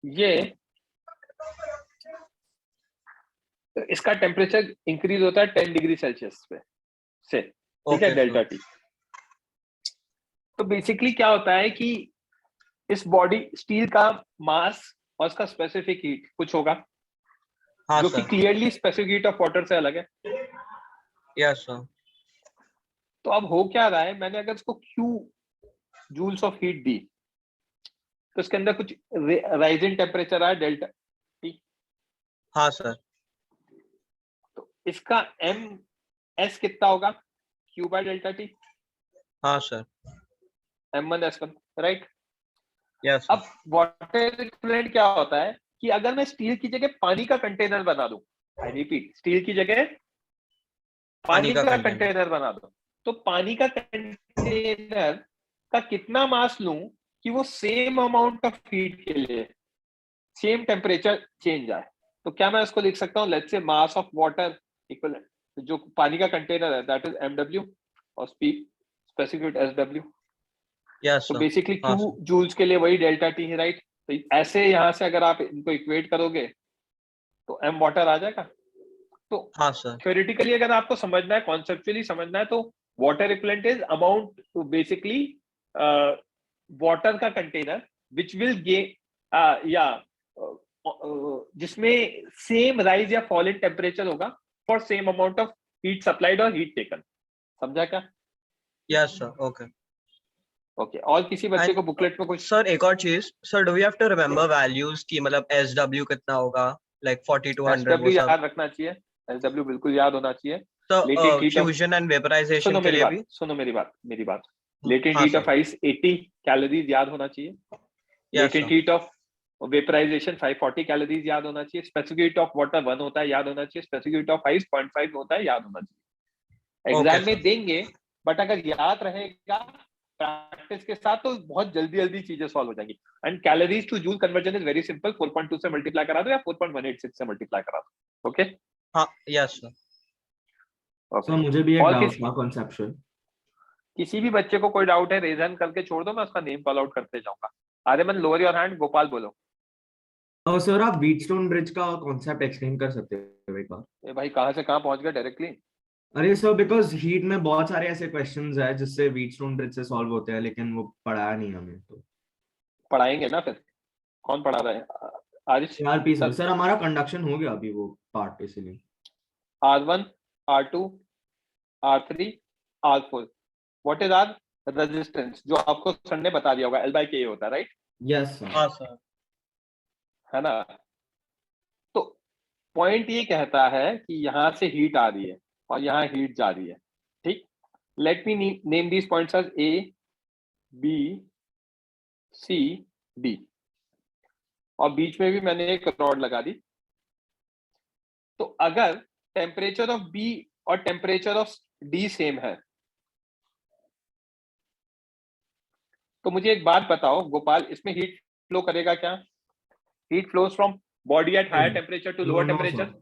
ये तो इसका टेम्परेचर इंक्रीज होता है 10 डिग्री सेल्सियस पे से, ठीक है,
ओके
डेल्टा टी। तो बेसिकली क्या होता है कि इस बॉडी स्टील का मास और इसका स्पेसिफिक हीट कुछ होगा,
हाँ
जो कि
sir.
Clearly specific heat of water से अलग है।
Yes sir.
तो अब हो क्या रहा है, मैंने अगर इसको Q जूल्स ऑफ हीट दी तो इसके अंदर कुछ राइजिंग टेम्परेचर आया डेल्टा टी।
हाँ सर।
तो इसका MS कितना होगा, Q/डेल्टा टी,
हाँ sir.
M1 S1, right?
Yes
अब वाटर इक्विवेलेंट क्या होता है कि अगर मैं स्टील की जगह पानी का कंटेनर बना दूं, आई रिपीट, स्टील की जगह पानी का कंटेनर बना दो, तो पानी का कंटेनर का कितना मास लूं कि वो सेम अमाउंट ऑफ हीट के लिए सेम टेम्परेचर चेंज आए। तो क्या मैं उसको लिख सकता हूँ, let's say mass of water equal, जो पानी का कंटेनर है दैट इज MW और स्पेसिफिक SW।
यस
तो
सर।
बेसिकली
हाँ
Q
सर।
जूल्स के लिए वही डेल्टा टी है, राइट? तो ऐसे यहाँ से अगर आप इनको इक्वेट करोगे तो M वाटर आ जाएगा। तो
हाँ सर।
थ्योरेटिकली अगर आपको समझना है, कॉन्सेप्चुअली समझना है, तो water equivalent is amount to basically water का कंटेनर विच विल या जिसमें सेम राइज या फॉल इन टेम्परेचर होगा for same amount of heat supplied और हीट टेकन। समझा क्या?
Yes sir. ओके।
ओके। और किसी बच्चे को बुकलेट में कुछ?
सर एक और चीज sir, do we have to remember values की, मतलब SW कितना होगा, लाइक 40 to 100 वो
SW
सब?
याद रखना चाहिए, SW बिल्कुल याद होना चाहिए।
तो
latent heat of,
fusion and vaporization
सुनो
के
मेरी
लिए
बात,
भी?
सुनो मेरी बात। लेटेंट
हाँ
heat
sir.
Of ice 80 calories याद होना चाहिए।
Yes
latent
sir.
Heat of vaporization 540 calories याद होना चाहिए। स्पेसिफिक हीट ऑफ वाटर 1 होता है, याद होना चाहिए। स्पेसिफिक हीट ऑफ आइस 0.5 होता है, याद होना चाहिए।
ओके
एग्जाम में
सर।
देंगे, बट अगर याद रहेगा प्रैक्टिस के साथ तो बहुत जल्दी जल्दी चीजें सॉल्व हो जाएंगी। And calories two joule conversion is very simple, 4.2 से मल्टीप्लाई करा दो या 4.186 से मल्टीप्लाई करा दो। ओके
हाँ यस सर।
Sir
okay.
मुझे भी एक
और
डाउट था कॉन्सेप्चुअल।
किसी भी बच्चे को कोई डाउट है रेज हैंड करके छोड़ दो, मैं उसका नेम कॉल आउट करते जाऊंगा। Aryaman lower your hand, Gopal बोलो।
सर आप व्हीटस्टोन ब्रिज का कॉन्सेप्ट एक्सप्लेन कर सकते हो एक बार?
ए भाई कहाँ से कहाँ पहुंच गया डायरेक्टली?
अरे सर बिकॉज हीट में बहुत सारे ऐसे क्वेश्चंस है जिससे व्हीटस्टोन ब्रिज से सॉल्व होते हैं, लेकिन वो पढ़ाया नहीं हमें तो।
पढ़ाएंगे ना फिर, कौन पढ़ा रहा है? Aarish
CRP
sir.
सर हमारा कंडक्शन हो गया अभी वो पार्ट, इसलिए।
R1 R2 R3 R4, what is are resistance, जो आपको सर ने बता दिया होगा, L/K होता है, राइट?
Yes sir.
हाँ सर।
है ना? तो पॉइंट ये कहता है कि यहां से हीट आ रही है और यहाँ हीट जा रही है, ठीक? Let me name these points as A B C D, और बीच में भी मैंने एक रॉड लगा दी। तो अगर टेम्परेचर ऑफ B और टेम्परेचर ऑफ D सेम है, तो मुझे एक बात बताओ गोपाल, इसमें हीट फ्लो करेगा क्या? Heat flows from body at higher temperature to lower temperature,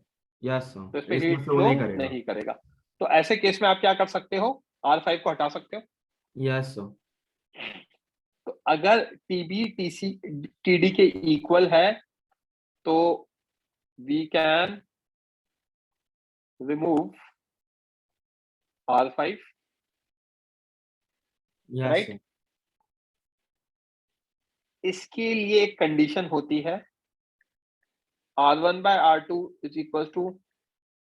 yes sir,
तो इसमें
इसमें
हीट
फ्लो
फ्लो
नहीं करेगा।
नहीं करेगा। तो ऐसे केस में आप क्या कर सकते हो, R5 को हटा सकते हो।
Yes sir.
तो अगर टीबी टीसी टीडी के इक्वल है तो we can remove R5,
Yes,
right?
sir.
इसके लिए एक कंडीशन होती है R1 by R2 is equal to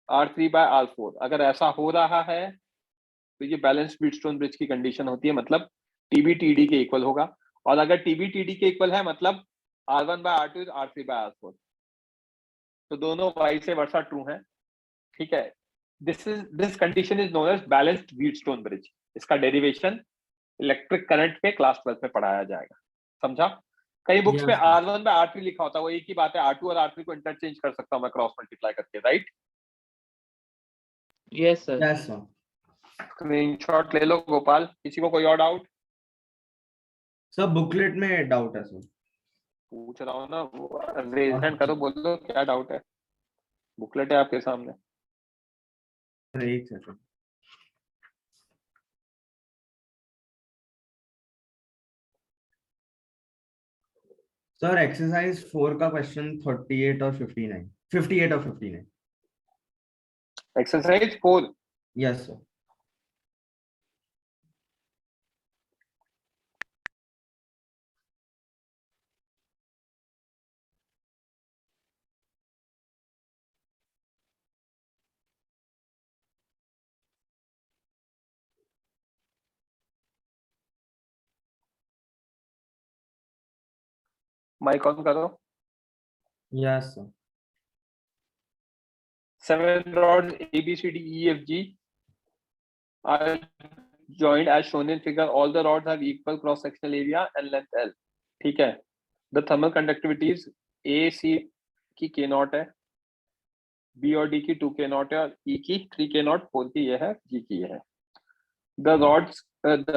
R3 by R4। अगर ऐसा हो रहा है तो ये बैलेंस व्हीटस्टोन ब्रिज की कंडीशन होती है, मतलब टीबी टीडी के इक्वल होगा। और अगर टीबी टीडी के इक्वल है मतलब R1 by R2 is R3 by R4। तो दोनों वाइस वर्सा ट्रू है, ठीक है। This condition is known as balanced Wheatstone bridge. इसका डेरिवेशन इलेक्ट्रिक करंट पे क्लास 12 में पढ़ाया जाएगा, समझा? कई बुक्स
Yes,
में
sir.
R1 by R3 लिखा होता है, वो एक ही बात है, R2 और R3 को इंटरचेंज कर सकता हूं मैं क्रॉस मल्टीप्लाई करके, right?
Yes sir.
Yes, sir.
Screenshot ले लो गोपाल। किसी को कोई और डाउट?
सर बुकलेट में डाउट है सर।
पूछ रहा हूँ ना, रेज हैंड करो, बोलो क्या डाउट है। बुकलेट है आपके सामने।
एक सेकंड। सर एक्सरसाइज 4 का क्वेश्चन 38 और 59, 58 और 59।
Exercise 4।
Yes sir.
Mike on करो।
Yes sir.
7 rods A, B, C, D, E, F, G are joined as shown in figure. All the rods have equal cross-sectional area and length L. ठीक है। The thermal conductivities A, C की K naught है, B और D की 2 K naught है, और E की 3 K naught, 4 की ये है, G की ये है। The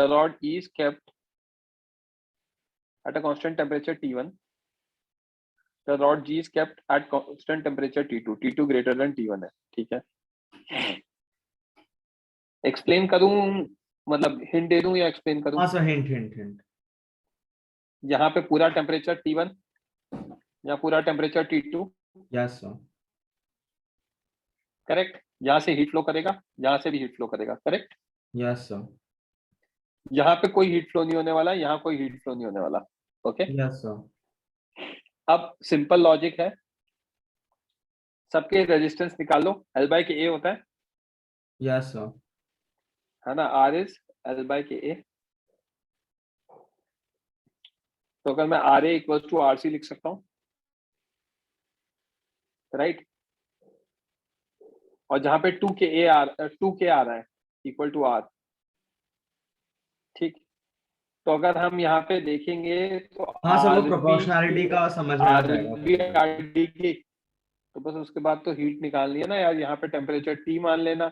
rod E is kept at a constant temperature T1. The rod G is kept at constant temperature T2. T2 greater than T1 है, ठीक है। एक्सप्लेन करूं, मतलब हिंट दे दूं या एक्सप्लेन करूं?
हाँ सर, हिंट हिंट हिंट।
यहाँ पे पूरा टेम्परेचर T1 या पूरा temperature T2,
yes sir.
Correct. यहाँ से हीट फ्लो करेगा, यहाँ से भी हीट फ्लो करेगा, करेक्ट।
Yes sir.
यहाँ पे कोई हीट फ्लो नहीं होने वाला, यहाँ कोई हीट फ्लो नहीं होने वाला, ओके।
Yes sir.
अब सिंपल लॉजिक है, सबके रेजिस्टेंस निकाल लो। L by K A होता है,
यस सर।
है ना? R is L by K A। तो अगर मैं RA इक्वल टू RC लिख सकता हूँ, राइट। और जहां पे 2K आ रहा है इक्वल टू R, ठीक। तो अगर हम यहाँ पे देखेंगे तो
हाँ सर, वो प्रोपोर्शनैलिटी का समझ में आ जाएगा।
RB की, तो बस उसके बाद तो हीट निकालनी है ना यार। यहाँ पे टेम्परेचर T मान लेना,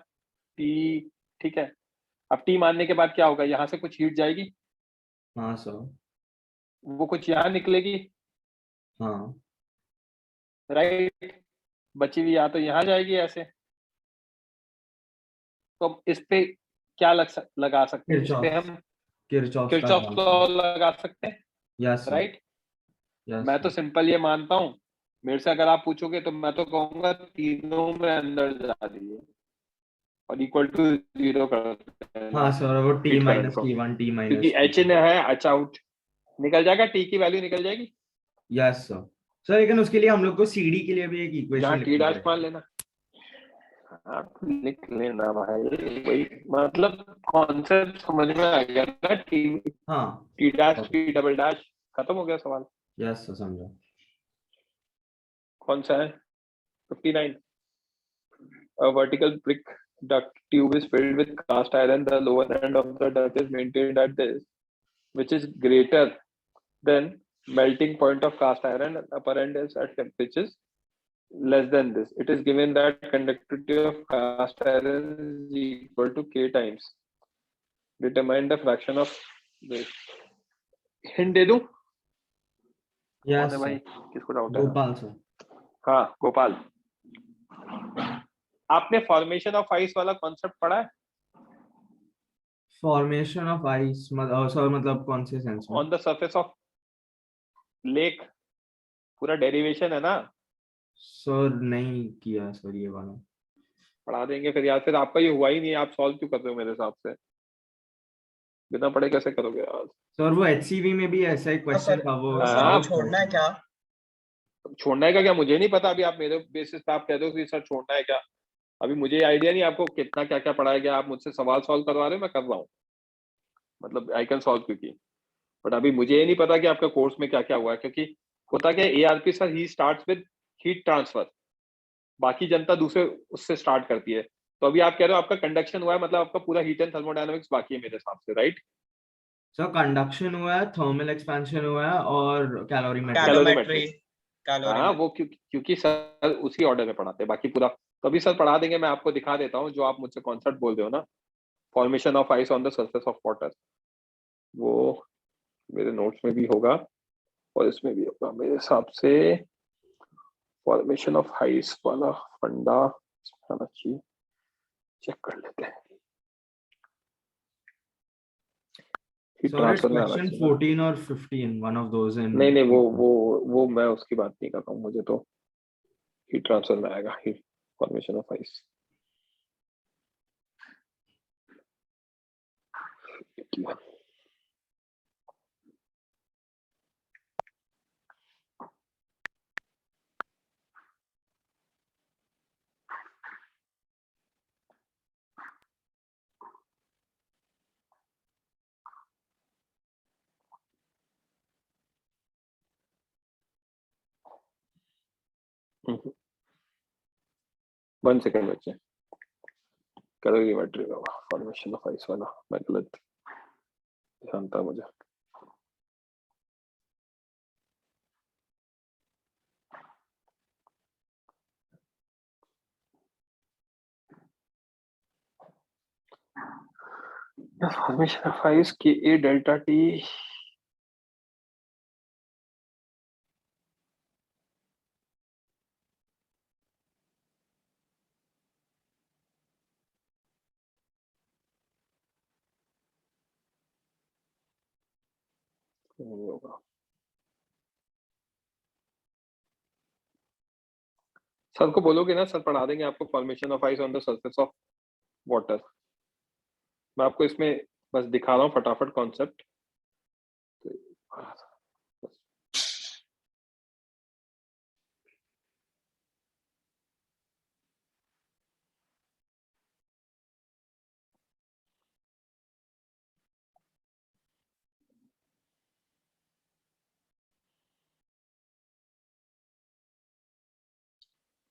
T, ठीक है। अब T मानने के बाद क्या होगा, यहाँ से कुछ हीट जाएगी,
हाँ सर।
वो कुछ यहाँ निकलेगी,
हाँ
राइट। बची हुई या तो यहाँ जाएगी ऐसे। तो इस पे क्या लगा सकते हैं? इस पे हम किरचॉफ लॉ लगा सकते हैं,
यस
राइट।
यस।
मैं तो सिंपल ये मानता हूँ, मेरे से अगर आप पूछोगे तो मैं तो कहूंगा तीनों में अंदर जा रही है और इक्वल टू 0 कर देते हैं।
हाँ सर, वो T
Heat
माइनस
current को।
T1 T
क्योंकि
माइनस
H है, अच्छा आउट निकल जाएगा, T की वैल्यू निकल जाएगी।
Yes sir. सर लेकिन उसके लिए हम लोग को CD के लिए भी एक
जहाँ
इक्वेशन
T डैश मान लेना, आप लिख लेना भाई, वही मतलब कॉन्सेप्ट समझ में आ गया ना।
हाँ
T dash T double dash, खत्म हो गया सवाल।
यस सर, समझा।
कौन सा है? 59। A vertical brick duct tube is filled with cast iron. The lower end of the duct is maintained at this, which is greater than melting point of cast iron. Upper end is at temperatures less than this. It is given that conductivity of cast iron is equal to K times. Determine the fraction of this. Hint दे दूं? कौन
yes
है भाई, किसको doubt है?
Gopal sir.
हाँ गोपाल, आपने formation of ice वाला concept पढ़ा है?
फॉर्मेशन ऑफ आइस मतलब कौन से सेंस में?
On the surface of lake, पूरा डेरिवेशन है ना।
सर नहीं किया सर ये वाला।
पढ़ा देंगे फिर यार, फिर आपका ये हुआ ही नहीं है, आप सॉल्व क्यों कर रहे हो मेरे हिसाब से? बिना पढ़े कैसे करोगे यार?
सर वो HCV में भी ऐसा ही क्वेश्चन था वो
हाँ,
सर
solve
छोड़ना है क्या?
छोड़ना है क्या? मुझे नहीं पता, अभी आप मेरे बेसिस पे आप कह रहे हो कि सर छोड़ना है क्या। अभी मुझे आइडिया नहीं आपको कितना क्या क्या पढ़ाया गया, आप मुझसे सवाल सॉल्व करवा रहे हो, मैं कर रहा हूँ, मतलब आई कैन सॉल्व क्योंकि, बट अभी मुझे ये नहीं पता कि आपका कोर्स में क्या क्या हुआ है, क्योंकि होता क्या है ARP sir he starts with heat transfer, बाकी जनता दूसरे उससे स्टार्ट करती है। तो अभी आप कह रहे हो आपका कंडक्शन हुआ है, मतलब आपका पूरा हीट एंड थर्मोडायनामिक्स बाकी है मेरे हिसाब से, राइट?
सर कंडक्शन हुआ है, थर्मल एक्सपेंशन हुआ है और कैलोरीमेट्री।
कैलोरीमेट्री।
हाँ,
कैलोरीमेट्री।
वो क्योंकि सर उसी ऑर्डर में पढ़ाते हैं, बाकी पूरा तो अभी सर पढ़ा देंगे। मैं आपको दिखा देता हूँ जो आप मुझसे कॉन्सेप्ट बोल रहे हो ना, formation of ice on the surface of water, वो मेरे नोट्स में भी होगा और इसमें भी होगा मेरे हिसाब से। फॉर्मेशन ऑफ आइस वाला फंडा आना चाहिए, चेक कर लेते हैं। हीट
सर इट्स
ट्रांसफर में आना
क्वेश्चन
चाहिए ना।
14 और 15 वन ऑफ दोज इन।
नहीं नहीं, वो मैं उसकी बात नहीं कर रहा हूँ, मुझे तो हीट ट्रांसफर में आएगा, heat formation of ice. One second बच्चे, कैलोरीमेट्री का फॉर्मेशन ऑफ आइस वाला मैं गलत ध्यान था मुझे। फॉर्मेशन ऑफ आइस के ए डेल्टा टी, नहीं होगा। सर को बोलोगे ना, सर पढ़ा देंगे आपको formation of ice on the surface of water. मैं आपको इसमें बस दिखा रहा हूँ फटाफट कॉन्सेप्ट।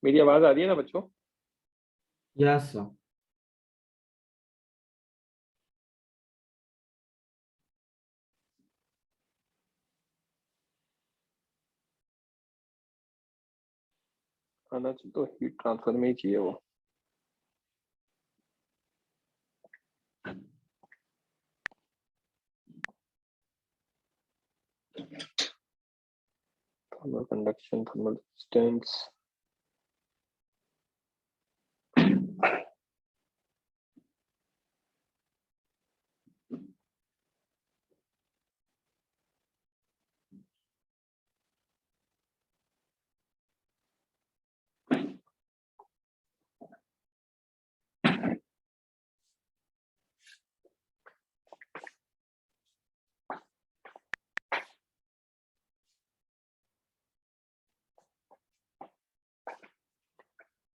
मेरी आवाज आ रही है ना बच्चों?
Yes sir.
आना चाहिए तो हीट ट्रांसफर में ही चाहिए वो। थर्मल कंडक्शन, थर्मल रेजिस्टेंस,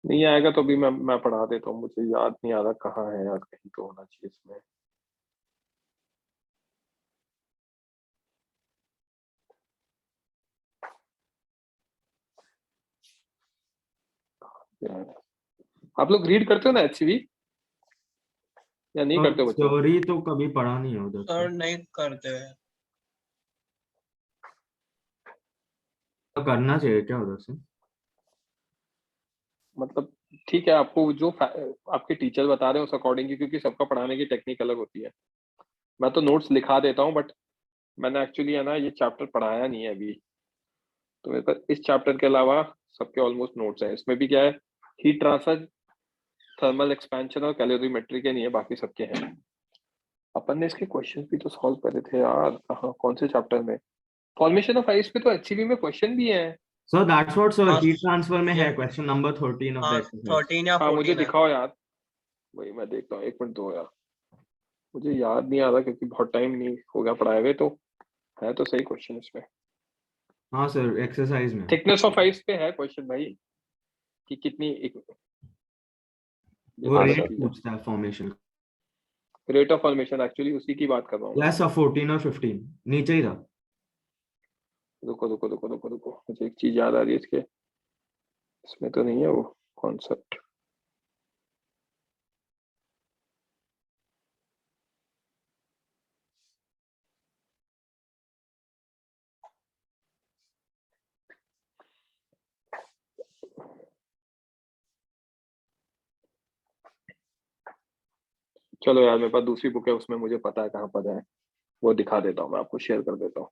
नहीं आएगा तो भी मैं पढ़ा देता हूँ, मुझे याद नहीं आ रहा कहाँ है यार, कहीं तो होना चाहिए इसमें। यार, आप लोग रीड करते हो ना HCV या नहीं करते हो बच्चों?
थ्योरी तो कभी पढ़ा नहीं है उधर से।
सर नहीं करते हैं।
तो करना चाहिए क्या उधर से?
मतलब ठीक है, आपको जो आपके टीचर बता रहे हैं उस अकॉर्डिंग, क्योंकि सबका पढ़ाने की टेक्निक अलग होती है। मैं तो नोट्स लिखा देता हूँ, बट मैंने एक्चुअली है ना ये चैप्टर पढ़ाया नहीं है अभी, तो मेरे पास इस चैप्टर के अलावा सबके ऑलमोस्ट नोट्स हैं। इसमें भी क्या है, हीट ट्रांसफर, थर्मल एक्सपेंशन और कैलोरीमेट्री के नहीं है, बाकी सबके हैं। अपन ने इसके क्वेश्चन भी तो सॉल्व करे थे यार, कहाँ कौन से चैप्टर में? फॉर्मेशन ऑफ आइस पे तो एचसीवी में क्वेश्चन भी है।
So that's what sir
हाँ,
heat transfer में है
ये
question number 13 of the
हाँ
exercise.
13 या
हाँ मुझे
14 है।
दिखाओ यार, वही मैं देखता हूँ, 1 मिनट दो यार, मुझे याद नहीं आ रहा क्योंकि बहुत टाइम नहीं हो गया पढ़ाए हुए, तो है तो सही क्वेश्चन इसमें।
हाँ सर exercise में
थिकनेस ऑफ आइस पे है क्वेश्चन भाई, कि कितनी
वो रेट पूछता है formation.
Rate of formation, actually उसी की बात कर रहा हूँ मैं।
यस सर 14 और 15 नीचे ही था।
रुको रुको रुको रुको रुको, मुझे एक चीज याद आ रही है इसके, इसमें तो नहीं है वो कॉन्सेप्ट। चलो यार, मेरे पास दूसरी बुक है, उसमें मुझे पता है कहाँ पर है, वो दिखा देता हूँ मैं आपको, शेयर कर देता हूँ।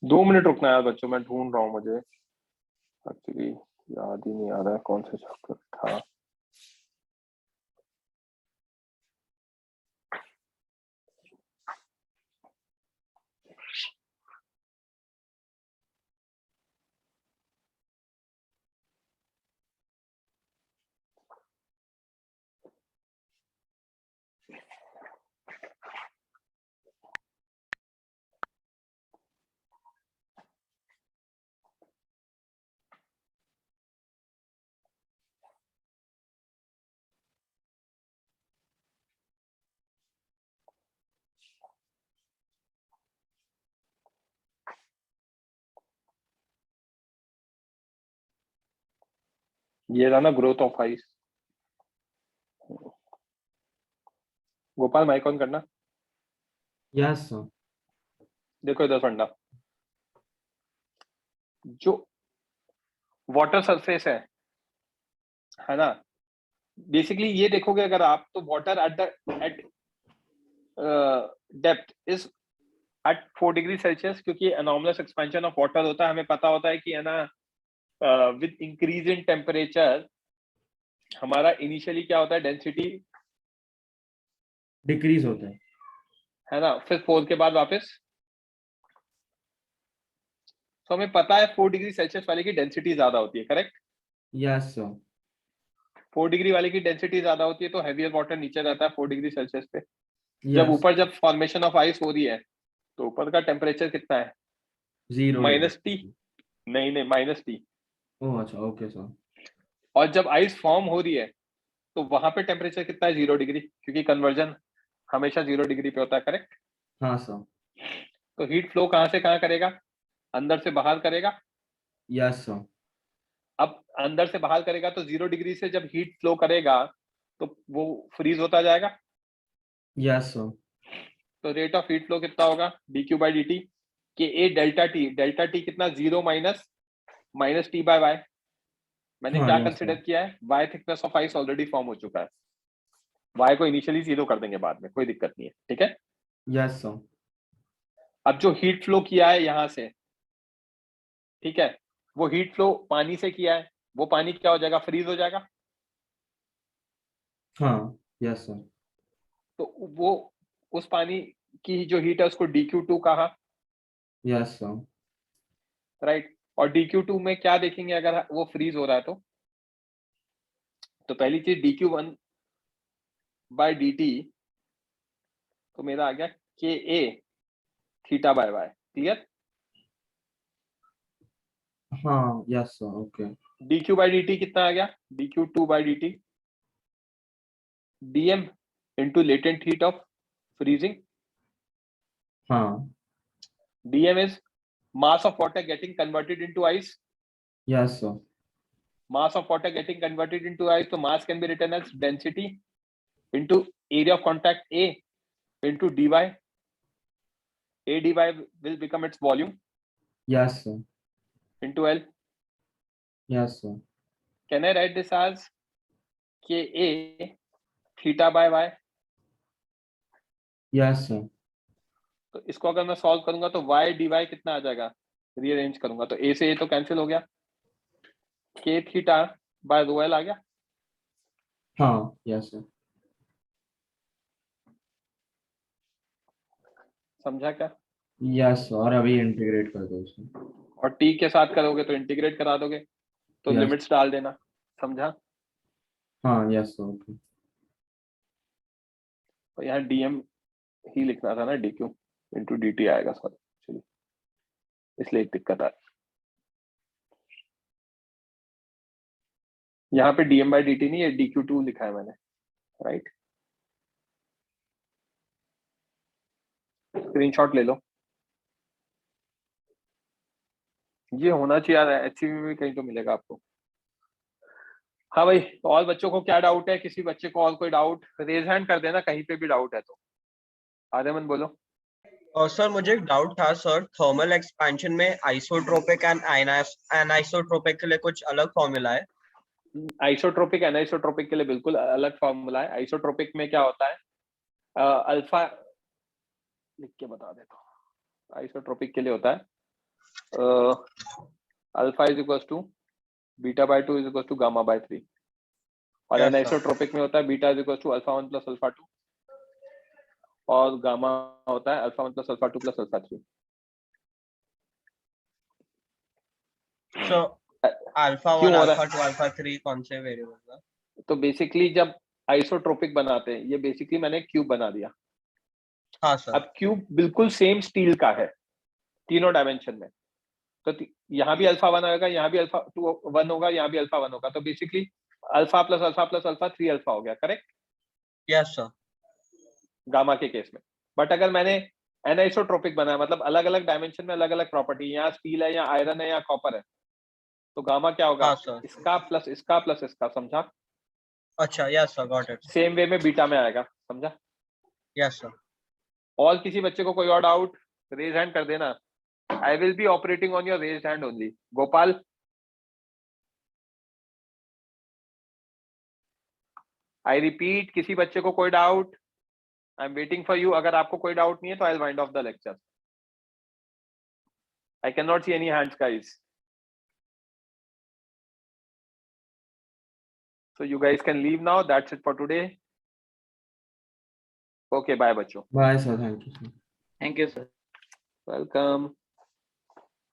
दो मिनट रुकना यार बच्चों, मैं ढूंढ रहा हूँ, मुझे एक्चुअली याद ही नहीं आ रहा है कौन सा चैप्टर था। ये रहा ना, growth of ice. Gopal mike on करना।
Yes sir.
देखो इधर फंडा, जो वाटर सरफेस है ना, बेसिकली ये देखोगे अगर आप, तो water at depth is at 4 degree Celsius, क्योंकि एनॉर्मस एक्सपेंशन ऑफ वाटर होता है, हमें पता होता है कि है ना, विद इंक्रीज इन टेम्परेचर हमारा इनिशियली क्या होता है, डेंसिटी
डिक्रीज होता
है ना, फिर 4 के बाद वापस, तो हमें पता है 4 डिग्री सेल्सियस वाले की डेंसिटी ज्यादा होती है, करेक्ट?
Yes sir.
4 डिग्री वाले की डेंसिटी ज्यादा होती है, तो हैवियर वाटर नीचे रहता है 4 डिग्री सेल्सियस पे। जब
यस
ऊपर जब फॉर्मेशन ऑफ आइस हो रही है, तो ऊपर का टेम्परेचर कितना है,
0
-T, नहीं -T।
ओह अच्छा ओके सर।
और जब आइस फॉर्म हो रही है, तो वहां पे टेम्परेचर कितना है, 0 डिग्री, क्योंकि कन्वर्जन हमेशा 0 डिग्री पे होता है, करेक्ट?
हाँ सर।
तो हीट फ्लो कहाँ से कहाँ करेगा, अंदर से बाहर करेगा।
Yes sir.
अब अंदर से बाहर करेगा तो 0 डिग्री से जब हीट फ्लो करेगा, तो वो फ्रीज होता जाएगा।
Yes sir.
तो रेट ऑफ हीट फ्लो कितना होगा, dq/dt, कि ए डेल्टा टी कितना, 0 माइनस टी बाय वाई। मैंने
हाँ
क्या
यस
कंसिडर
सर।
किया है, why thickness of ice already form हो चुका है, वाई को इनिशियली 0 कर देंगे बाद में, कोई दिक्कत नहीं है, ठीक है?
Yes sir.
अब जो हीट फ्लो किया है यहां से, ठीक है, वो हीट फ्लो पानी से किया है, वो पानी क्या हो जाएगा, फ्रीज हो जाएगा।
हाँ यस सर।
तो वो उस पानी की जो हीट है उसको dq2 कहा,
यस सर।
राइट? और dq2 में क्या देखेंगे अगर वो फ्रीज हो रहा है, तो पहली चीज dq1/dt, तो मेरा आ गया ka theta by y, clear?
हाँ यस सर ओके।
dq/dt कितना आ गया, dq2/dt dm into latent heat of freezing.
हाँ.
dm is mass of water getting converted into ice.
Yes, sir.
Mass of water getting converted into ice, so mass can be written as density into area of contact A into dy. A dy will become its volume
Yes, sir.
into L.
Yes, sir.
Can I write this as Ka theta by y?
Yes, sir.
तो इसको अगर मैं solve करूंगा तो y dy कितना आ जाएगा? Rearrange करूंगा तो a से a तो कैंसिल हो गया. K theta by rho L आ गया.
हाँ. Yes, sir.
समझा क्या?
Yes, sir. और अभी इंटीग्रेट कर दो उसमें.
और t के साथ करोगे तो इंटीग्रेट करा दोगे तो
Yes.
लिमिट्स डाल देना. समझा?
हाँ. Yes, sir. Okay.
तो यहाँ dm ही लिखना था ना, dq into dt आएगा. सॉरी, चलिए इसलिए एक दिक्कत है. यहाँ पे dm by dt नहीं है, dq2 लिखा है मैंने, राइट? स्क्रीनशॉट ले लो. ये होना चाहिए यार, HCV में कहीं तो मिलेगा आपको. हाँ भाई, तो और बच्चों को क्या डाउट है? किसी बच्चे को और कोई डाउट रेज हैंड कर देना, कहीं पे भी डाउट है तो. आर्यमन बोलो.
और सर मुझे एक डाउट था सर, थर्मल एक्सपेंशन में आइसोट्रोपिक एंड एनाइसोट्रोपिक के लिए कुछ अलग फॉर्मूला है?
आइसोट्रोपिक एनाइसोट्रोपिक के लिए बिल्कुल अलग फॉर्मूला है. आइसोट्रोपिक में क्या होता है, अल्फा लिख के बता देता हूँ. आइसोट्रोपिक के लिए होता है alpha is equal to beta by 2 is equal to gamma by 3. और
Yes, sir.
एनाइसोट्रोपिक में होता है beta is equal to alpha 1 plus alpha 2 और गामा होता है alpha 1 plus alpha 2 plus alpha 3.
So alpha
क्यों
1
हो रहा
अल्फा 2 अल्फा 3 कौन से वेरिएबल है?
तो बेसिकली जब आइसोट्रोपिक बनाते हैं, ये बेसिकली मैंने क्यूब बना दिया.
हाँ सर.
अब क्यूब बिल्कुल सेम स्टील का है तीनों डायमेंशन में, तो यहाँ भी अल्फा 1 आएगा, यहाँ भी अल्फा 2 1 होगा, यहाँ भी अल्फा 1 होगा. तो basically alpha plus alpha 3 alpha हो गया, करेक्ट?
Yes sir.
गामा के केस में. बट अगर मैंने एनाइसोट्रोपिक बनाया, मतलब अलग अलग डायमेंशन में अलग अलग प्रॉपर्टी, यहाँ स्टील है, यहाँ आयरन है, यहाँ कॉपर है, तो गामा क्या होगा?
हाँ सर.
इसका प्लस इसका प्लस इसका. समझा?
अच्छा. Yes sir, got it.
Same way में बीटा में आएगा. समझा?
Yes sir.
और किसी बच्चे को कोई और डाउट रेज हैंड कर देना. I will be operating on your raise hand only. Gopal, I repeat, किसी बच्चे को कोई doubt? I am waiting for you. अगर आपको कोई डाउट नहीं है तो I will wind off the lecture. I can not see any hands guys. So you guys can leave now. That's it for today. Okay, bye बच्चों.
Bye, sir. Thank you, sir.
Thank you, sir.
Welcome.